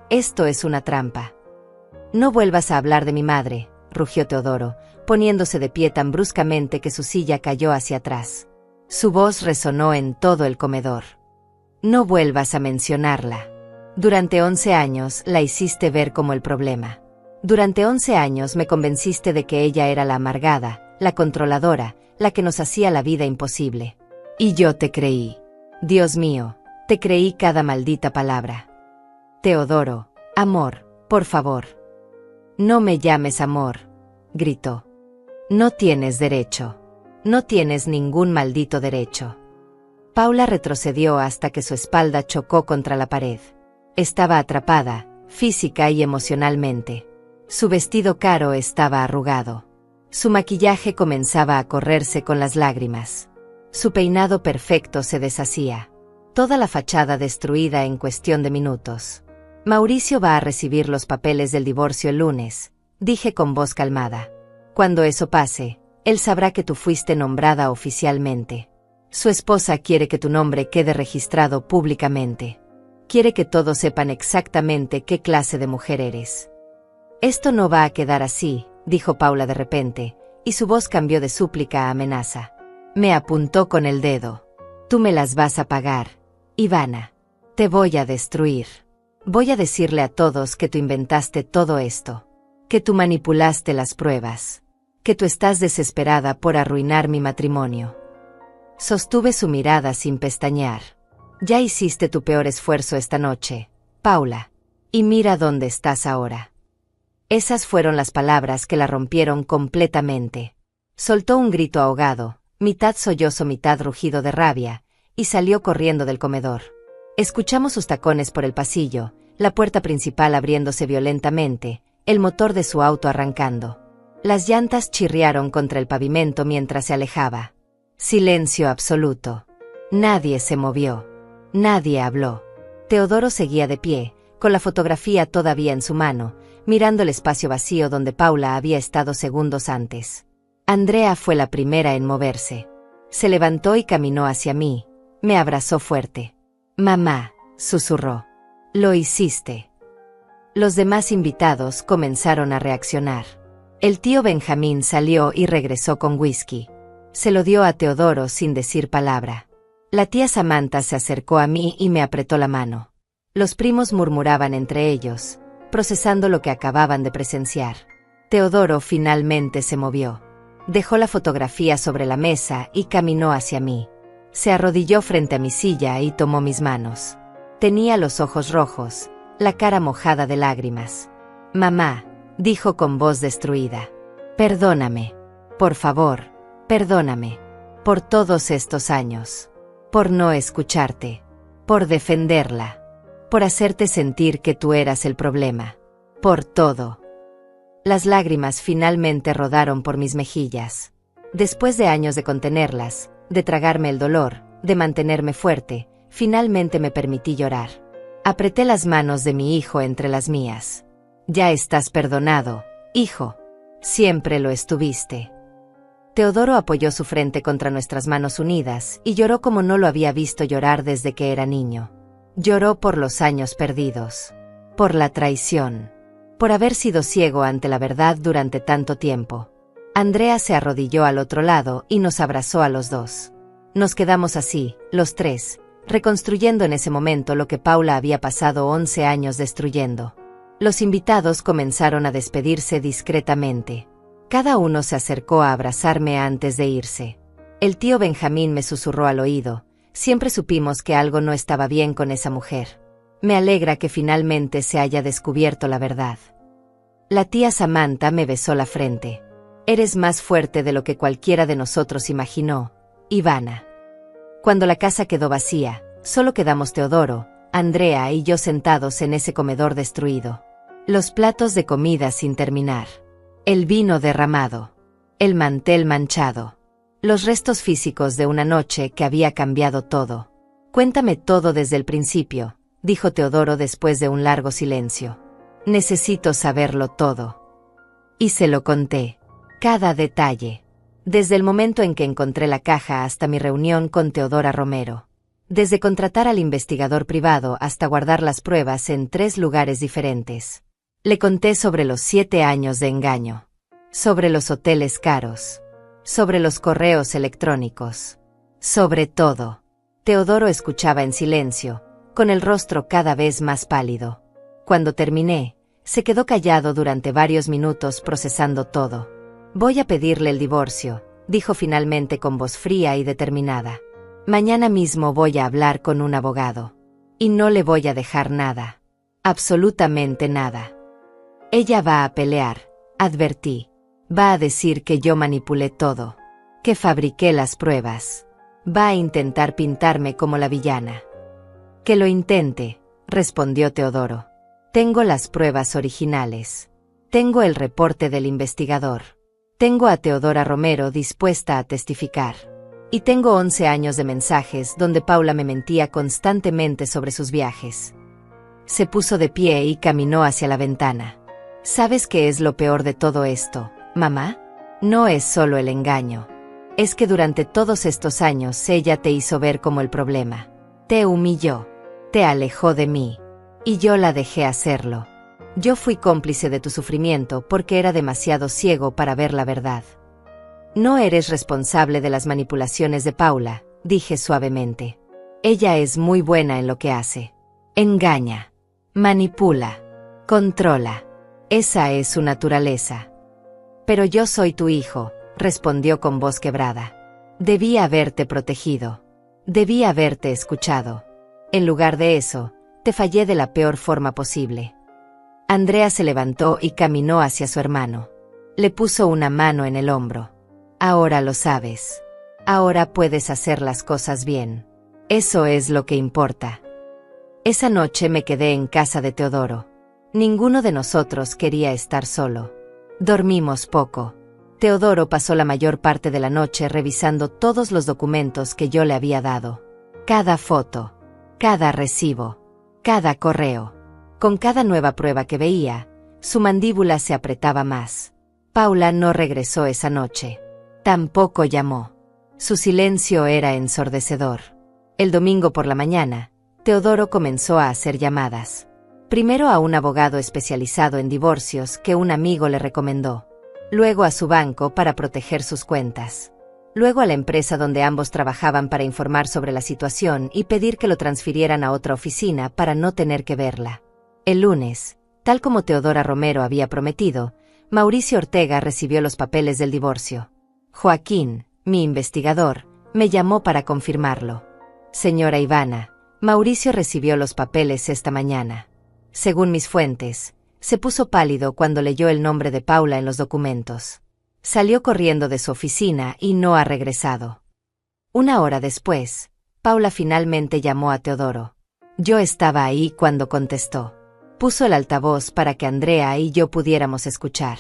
Esto es una trampa. No vuelvas a hablar de mi madre, rugió Teodoro, poniéndose de pie tan bruscamente que su silla cayó hacia atrás. Su voz resonó en todo el comedor. No vuelvas a mencionarla. Durante 11 años la hiciste ver como el problema. Durante 11 años me convenciste de que ella era la amargada, la controladora, la que nos hacía la vida imposible. Y yo te creí. Dios mío, te creí cada maldita palabra. Teodoro, amor, por favor. No me llames amor, gritó. No tienes derecho. No tienes ningún maldito derecho. Paula retrocedió hasta que su espalda chocó contra la pared. Estaba atrapada, física y emocionalmente. Su vestido caro estaba arrugado. Su maquillaje comenzaba a correrse con las lágrimas. Su peinado perfecto se deshacía. Toda la fachada destruida en cuestión de minutos. Mauricio va a recibir los papeles del divorcio el lunes, dije con voz calmada. Cuando eso pase, él sabrá que tú fuiste nombrada oficialmente. Su esposa quiere que tu nombre quede registrado públicamente. Quiere que todos sepan exactamente qué clase de mujer eres. Esto no va a quedar así, dijo Paula de repente, y su voz cambió de súplica a amenaza. Me apuntó con el dedo. Tú me las vas a pagar, Ivana. Te voy a destruir. Voy a decirle a todos que tú inventaste todo esto. Que tú manipulaste las pruebas. Que tú estás desesperada por arruinar mi matrimonio. Sostuve su mirada sin pestañear. Ya hiciste tu peor esfuerzo esta noche, Paula. Y mira dónde estás ahora. Esas fueron las palabras que la rompieron completamente. Soltó un grito ahogado, mitad sollozo, mitad rugido de rabia, y salió corriendo del comedor. Escuchamos sus tacones por el pasillo, la puerta principal abriéndose violentamente, el motor de su auto arrancando. Las llantas chirriaron contra el pavimento mientras se alejaba. Silencio absoluto. Nadie se movió. Nadie habló. Teodoro seguía de pie, con la fotografía todavía en su mano, mirando el espacio vacío donde Paula había estado segundos antes. Andrea fue la primera en moverse. Se levantó y caminó hacia mí. Me abrazó fuerte. Mamá, susurró. Lo hiciste. Los demás invitados comenzaron a reaccionar. El tío Benjamín salió y regresó con whisky. Se lo dio a Teodoro sin decir palabra. La tía Samantha se acercó a mí y me apretó la mano. Los primos murmuraban entre ellos, procesando lo que acababan de presenciar. Teodoro finalmente se movió. Dejó la fotografía sobre la mesa y caminó hacia mí. Se arrodilló frente a mi silla y tomó mis manos. Tenía los ojos rojos, la cara mojada de lágrimas. «Mamá», dijo con voz destruida. «Perdóname. Por favor, perdóname. Por todos estos años. Por no escucharte. Por defenderla. Por hacerte sentir que tú eras el problema. Por todo». Las lágrimas finalmente rodaron por mis mejillas. Después de años de contenerlas, de tragarme el dolor, de mantenerme fuerte, finalmente me permití llorar. Apreté las manos de mi hijo entre las mías. «Ya estás perdonado, hijo. Siempre lo estuviste». Teodoro apoyó su frente contra nuestras manos unidas y lloró como no lo había visto llorar desde que era niño. Lloró por los años perdidos. Por la traición. Por haber sido ciego ante la verdad durante tanto tiempo. Andrea se arrodilló al otro lado y nos abrazó a los dos. Nos quedamos así, los tres, reconstruyendo en ese momento lo que Paula había pasado 11 años destruyendo. Los invitados comenzaron a despedirse discretamente. Cada uno se acercó a abrazarme antes de irse. El tío Benjamín me susurró al oído: «Siempre supimos que algo no estaba bien con esa mujer. Me alegra que finalmente se haya descubierto la verdad». La tía Samantha me besó la frente. «Eres más fuerte de lo que cualquiera de nosotros imaginó, Ivana». Cuando la casa quedó vacía, solo quedamos Teodoro, Andrea y yo sentados en ese comedor destruido. Los platos de comida sin terminar. El vino derramado. El mantel manchado. Los restos físicos de una noche que había cambiado todo. «Cuéntame todo desde el principio», dijo Teodoro después de un largo silencio. «Necesito saberlo todo». Y se lo conté. Cada detalle. Desde el momento en que encontré la caja hasta mi reunión con Teodora Romero. Desde contratar al investigador privado hasta guardar las pruebas en 3 lugares diferentes. Le conté sobre los 7 años de engaño. Sobre los hoteles caros. Sobre los correos electrónicos. Sobre todo. Teodoro escuchaba en silencio, con el rostro cada vez más pálido. Cuando terminé, se quedó callado durante varios minutos procesando todo. «Voy a pedirle el divorcio», dijo finalmente con voz fría y determinada. «Mañana mismo voy a hablar con un abogado. Y no le voy a dejar nada. Absolutamente nada. Ella va a pelear», advertí. «Va a decir que yo manipulé todo. Que fabriqué las pruebas. Va a intentar pintarme como la villana». «Que lo intente», respondió Teodoro. «Tengo las pruebas originales. Tengo el reporte del investigador. Tengo a Teodora Romero dispuesta a testificar. Y tengo 11 años de mensajes donde Paula me mentía constantemente sobre sus viajes». Se puso de pie y caminó hacia la ventana. «¿Sabes qué es lo peor de todo esto, mamá? No es solo el engaño. Es que durante todos estos años ella te hizo ver como el problema. Te humilló. Te alejó de mí. Y yo la dejé hacerlo. Yo fui cómplice de tu sufrimiento porque era demasiado ciego para ver la verdad. No eres responsable de las manipulaciones de Paula», dije suavemente. «Ella es muy buena en lo que hace. Engaña. Manipula. Controla. Esa es su naturaleza». «Pero yo soy tu hijo», respondió con voz quebrada. «Debí haberte protegido. Debí haberte escuchado. En lugar de eso, te fallé de la peor forma posible». Andrea se levantó y caminó hacia su hermano. Le puso una mano en el hombro. «Ahora lo sabes. Ahora puedes hacer las cosas bien. Eso es lo que importa». Esa noche me quedé en casa de Teodoro. Ninguno de nosotros quería estar solo. Dormimos poco. Teodoro pasó la mayor parte de la noche revisando todos los documentos que yo le había dado. Cada foto. Cada recibo. Cada correo. Con cada nueva prueba que veía, su mandíbula se apretaba más. Paula no regresó esa noche. Tampoco llamó. Su silencio era ensordecedor. El domingo por la mañana, Teodoro comenzó a hacer llamadas. Primero a un abogado especializado en divorcios que un amigo le recomendó. Luego a su banco para proteger sus cuentas. Luego a la empresa donde ambos trabajaban para informar sobre la situación y pedir que lo transfirieran a otra oficina para no tener que verla. El lunes, tal como Teodora Romero había prometido, Mauricio Ortega recibió los papeles del divorcio. Joaquín, mi investigador, Me llamó para confirmarlo. Señora Ivana, Mauricio recibió los papeles esta mañana. Según mis fuentes, se puso pálido cuando leyó el nombre de Paula en los documentos. Salió corriendo de su oficina y no ha regresado. Una hora después, Paula finalmente llamó a Teodoro. Yo estaba ahí cuando contestó. Puso el altavoz para que Andrea y yo pudiéramos escuchar.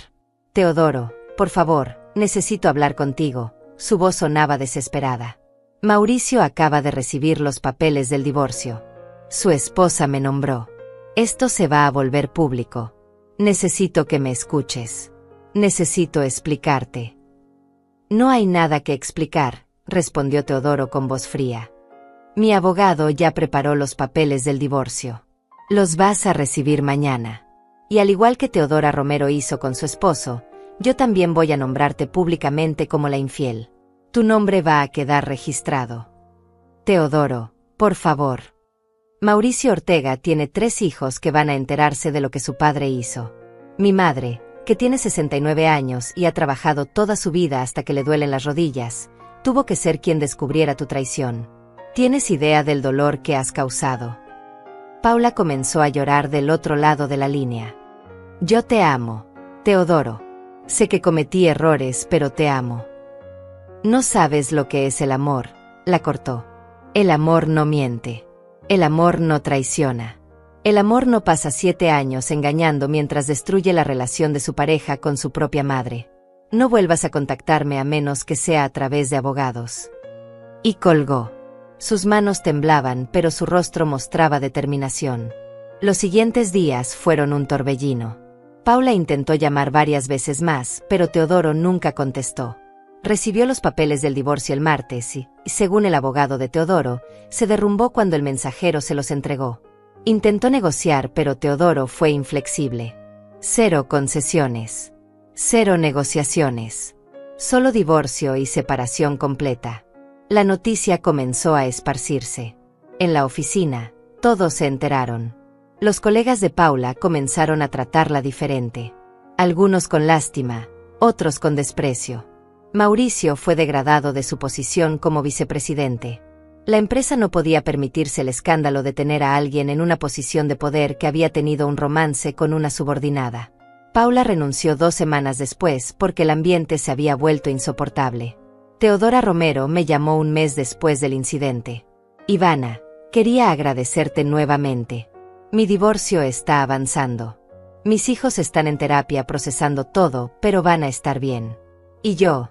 Teodoro, por favor, necesito hablar contigo. Su voz sonaba desesperada. Mauricio acaba de recibir los papeles del divorcio. Su esposa me nombró. Esto se va a volver público. Necesito que me escuches. Necesito explicarte. No hay nada que explicar, respondió Teodoro con voz fría. Mi abogado ya preparó los papeles del divorcio. Los vas a recibir mañana. Y al igual que Teodora Romero hizo con su esposo, yo también voy a nombrarte públicamente como la infiel. Tu nombre va a quedar registrado. Teodoro, por favor. Mauricio Ortega tiene 3 hijos que van a enterarse de lo que su padre hizo. Mi madre, que tiene 69 años y ha trabajado toda su vida hasta que le duelen las rodillas, tuvo que ser quien descubriera tu traición. ¿Tienes idea del dolor que has causado? Paula comenzó a llorar del otro lado de la línea. Yo te amo, Teodoro. Sé que cometí errores, pero te amo. No sabes lo que es el amor, la cortó. El amor no miente. El amor no traiciona. El amor no pasa 7 años engañando mientras destruye la relación de su pareja con su propia madre. No vuelvas a contactarme a menos que sea a través de abogados. Y colgó. Sus manos temblaban, pero su rostro mostraba determinación. Los siguientes días fueron un torbellino. Paula intentó llamar varias veces más, pero Teodoro nunca contestó. Recibió los papeles del divorcio el martes y, según el abogado de Teodoro, se derrumbó cuando el mensajero se los entregó. Intentó negociar, pero Teodoro fue inflexible. 0 concesiones. 0 negociaciones. Solo divorcio y separación completa. La noticia comenzó a esparcirse. En la oficina, todos se enteraron. Los colegas de Paula comenzaron a tratarla diferente. Algunos con lástima, otros con desprecio. Mauricio fue degradado de su posición como vicepresidente. La empresa no podía permitirse el escándalo de tener a alguien en una posición de poder que había tenido un romance con una subordinada. Paula renunció 2 semanas después porque el ambiente se había vuelto insoportable. Teodora Romero me llamó un mes después del incidente. Ivana, quería agradecerte nuevamente. Mi divorcio está avanzando. Mis hijos están en terapia procesando todo, pero van a estar bien. Y yo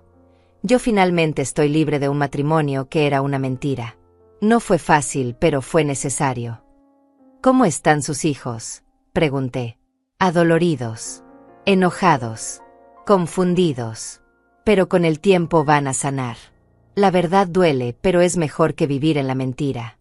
finalmente estoy libre de un matrimonio que era una mentira. No fue fácil, pero fue necesario. ¿Cómo están sus hijos?, pregunté. Adoloridos, enojados, confundidos. Pero con el tiempo van a sanar. La verdad duele, pero es mejor que vivir en la mentira.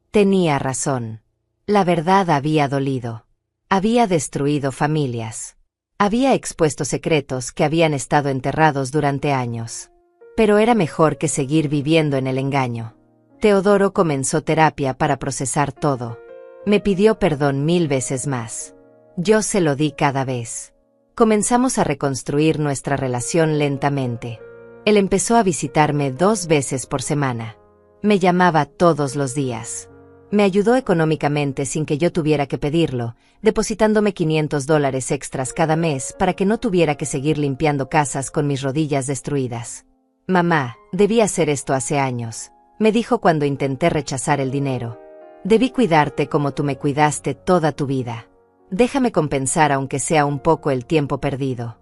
Tenía razón. La verdad había dolido. Había destruido familias. Había expuesto secretos que habían estado enterrados durante años. Pero era mejor que seguir viviendo en el engaño. Teodoro comenzó terapia para procesar todo. Me pidió perdón 1000 veces más. Yo se lo di cada vez. Comenzamos a reconstruir nuestra relación lentamente. Él empezó a visitarme 2 veces por semana. Me llamaba todos los días. Me ayudó económicamente sin que yo tuviera que pedirlo, depositándome $500 extras cada mes para que no tuviera que seguir limpiando casas con mis rodillas destruidas. Mamá, debí hacer esto hace años, me dijo cuando intenté rechazar el dinero. Debí cuidarte como tú me cuidaste toda tu vida. Déjame compensar aunque sea un poco el tiempo perdido.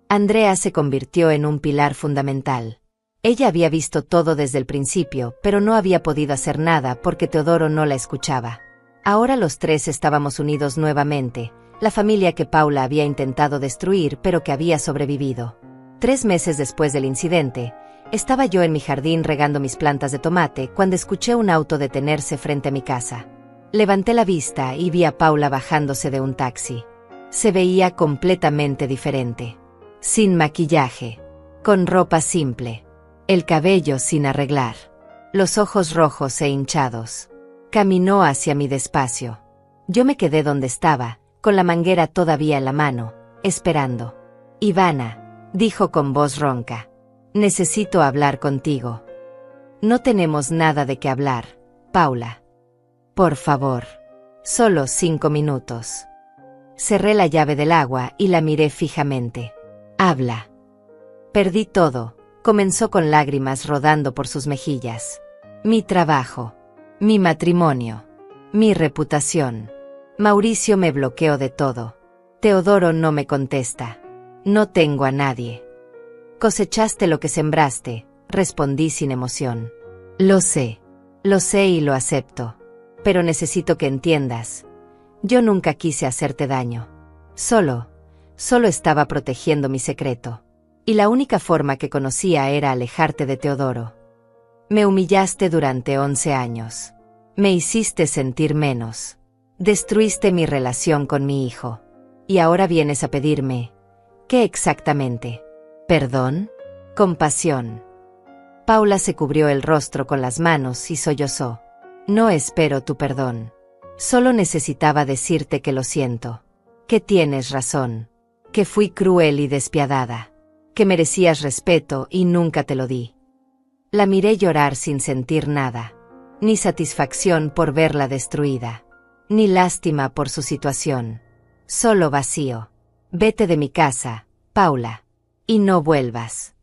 Andrea se convirtió en un pilar fundamental. Ella había visto todo desde el principio, pero no había podido hacer nada porque Teodoro no la escuchaba. Ahora los 3 estábamos unidos nuevamente, la familia que Paula había intentado destruir pero que había sobrevivido. 3 meses después del incidente, estaba yo en mi jardín regando mis plantas de tomate cuando escuché un auto detenerse frente a mi casa. Levanté la vista y vi a Paula bajándose de un taxi. Se veía completamente diferente. Sin maquillaje, con ropa simple. El cabello sin arreglar, los ojos rojos e hinchados. Caminó hacia mí despacio. Yo me quedé donde estaba, con la manguera todavía en la mano, esperando. Ivana, dijo con voz ronca. Necesito hablar contigo. No tenemos nada de qué hablar, Paula. Por favor. Solo 5 minutos. Cerré la llave del agua y la miré fijamente. Habla. Perdí todo, comenzó con lágrimas rodando por sus mejillas. Mi trabajo. Mi matrimonio. Mi reputación. Mauricio me bloqueó de todo. Teodoro no me contesta. No tengo a nadie. Cosechaste lo que sembraste, respondí sin emoción. Lo sé y lo acepto. Pero necesito que entiendas. Yo nunca quise hacerte daño. Solo estaba protegiendo mi secreto. Y la única forma que conocía era alejarte de Teodoro. Me humillaste durante 11 años. Me hiciste sentir menos. Destruiste mi relación con mi hijo. Y ahora vienes a pedirme, ¿qué exactamente? ¿Perdón? Compasión. Paula se cubrió el rostro con las manos y sollozó. No espero tu perdón. Solo necesitaba decirte que lo siento. Que tienes razón. Que fui cruel y despiadada. Que merecías respeto y nunca te lo di. La miré llorar sin sentir nada. Ni satisfacción por verla destruida. Ni lástima por su situación. Solo vacío. Vete de mi casa, Paula. Y no vuelvas.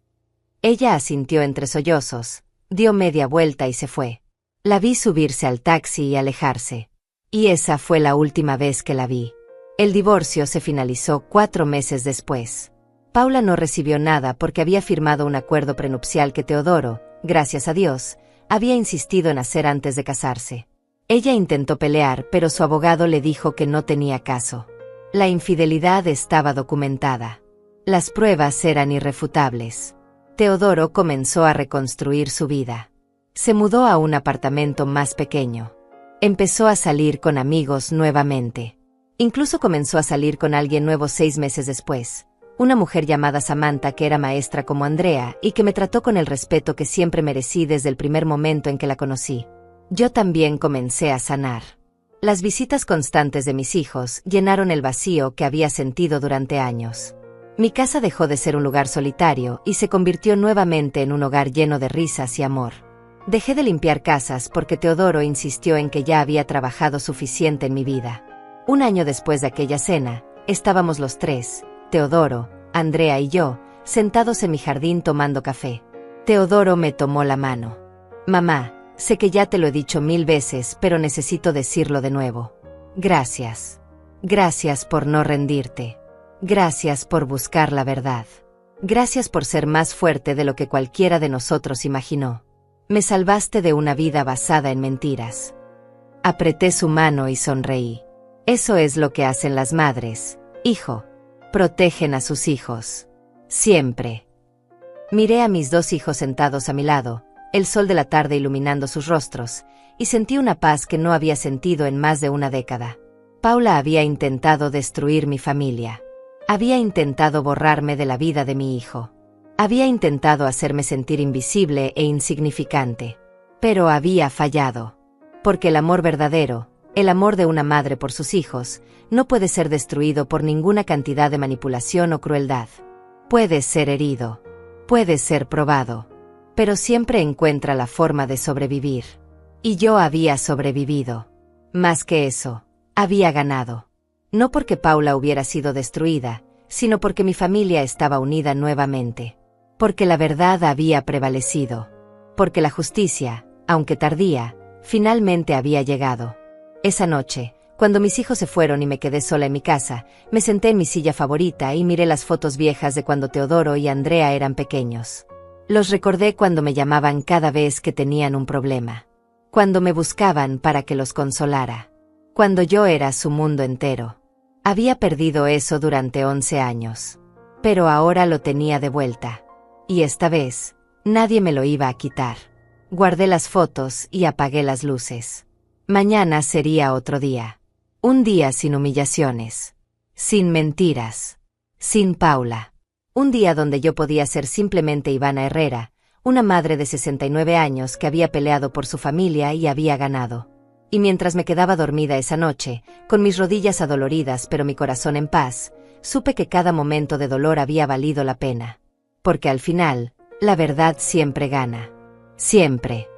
Ella asintió entre sollozos, dio media vuelta y se fue. La vi subirse al taxi y alejarse. Y esa fue la última vez que la vi. El divorcio se finalizó 4 meses después. Paula no recibió nada porque había firmado un acuerdo prenupcial que Teodoro, gracias a Dios, había insistido en hacer antes de casarse. Ella intentó pelear, pero su abogado le dijo que no tenía caso. La infidelidad estaba documentada. Las pruebas eran irrefutables. Teodoro comenzó a reconstruir su vida. Se mudó a un apartamento más pequeño. Empezó a salir con amigos nuevamente. Incluso comenzó a salir con alguien nuevo 6 meses después. Una mujer llamada Samantha que era maestra como Andrea y que me trató con el respeto que siempre merecí desde el primer momento en que la conocí. Yo también comencé a sanar. Las visitas constantes de mis hijos llenaron el vacío que había sentido durante años. Mi casa dejó de ser un lugar solitario y se convirtió nuevamente en un hogar lleno de risas y amor. Dejé de limpiar casas porque Teodoro insistió en que ya había trabajado suficiente en mi vida. 1 año después de aquella cena, estábamos los 3, Teodoro, Andrea y yo, sentados en mi jardín tomando café. Teodoro me tomó la mano. Mamá, sé que ya te lo he dicho 1000 veces, pero necesito decirlo de nuevo. Gracias. Gracias por no rendirte. Gracias por buscar la verdad. Gracias por ser más fuerte de lo que cualquiera de nosotros imaginó. Me salvaste de una vida basada en mentiras. Apreté su mano y sonreí. Eso es lo que hacen las madres, hijo. Protegen a sus hijos. Siempre. Miré a mis 2 hijos sentados a mi lado, el sol de la tarde iluminando sus rostros, y sentí una paz que no había sentido en más de una década. Paula había intentado destruir mi familia. Había intentado borrarme de la vida de mi hijo. Había intentado hacerme sentir invisible e insignificante. Pero había fallado. Porque el amor verdadero, el amor de una madre por sus hijos, no puede ser destruido por ninguna cantidad de manipulación o crueldad. Puede ser herido. Puede ser probado. Pero siempre encuentra la forma de sobrevivir. Y yo había sobrevivido. Más que eso, había ganado. No porque Paula hubiera sido destruida, sino porque mi familia estaba unida nuevamente. Porque la verdad había prevalecido. Porque la justicia, aunque tardía, finalmente había llegado. Esa noche, cuando mis hijos se fueron y me quedé sola en mi casa, me senté en mi silla favorita y miré las fotos viejas de cuando Teodoro y Andrea eran pequeños. Los recordé cuando me llamaban cada vez que tenían un problema. Cuando me buscaban para que los consolara. Cuando yo era su mundo entero. Había perdido eso durante 11 años. Pero ahora lo tenía de vuelta. Y esta vez, nadie me lo iba a quitar. Guardé las fotos y apagué las luces. Mañana sería otro día. Un día sin humillaciones. Sin mentiras. Sin Paula. Un día donde yo podía ser simplemente Ivana Herrera, una madre de 69 años que había peleado por su familia y había ganado. Y mientras me quedaba dormida esa noche, con mis rodillas adoloridas pero mi corazón en paz, supe que cada momento de dolor había valido la pena. Porque al final, la verdad siempre gana. Siempre.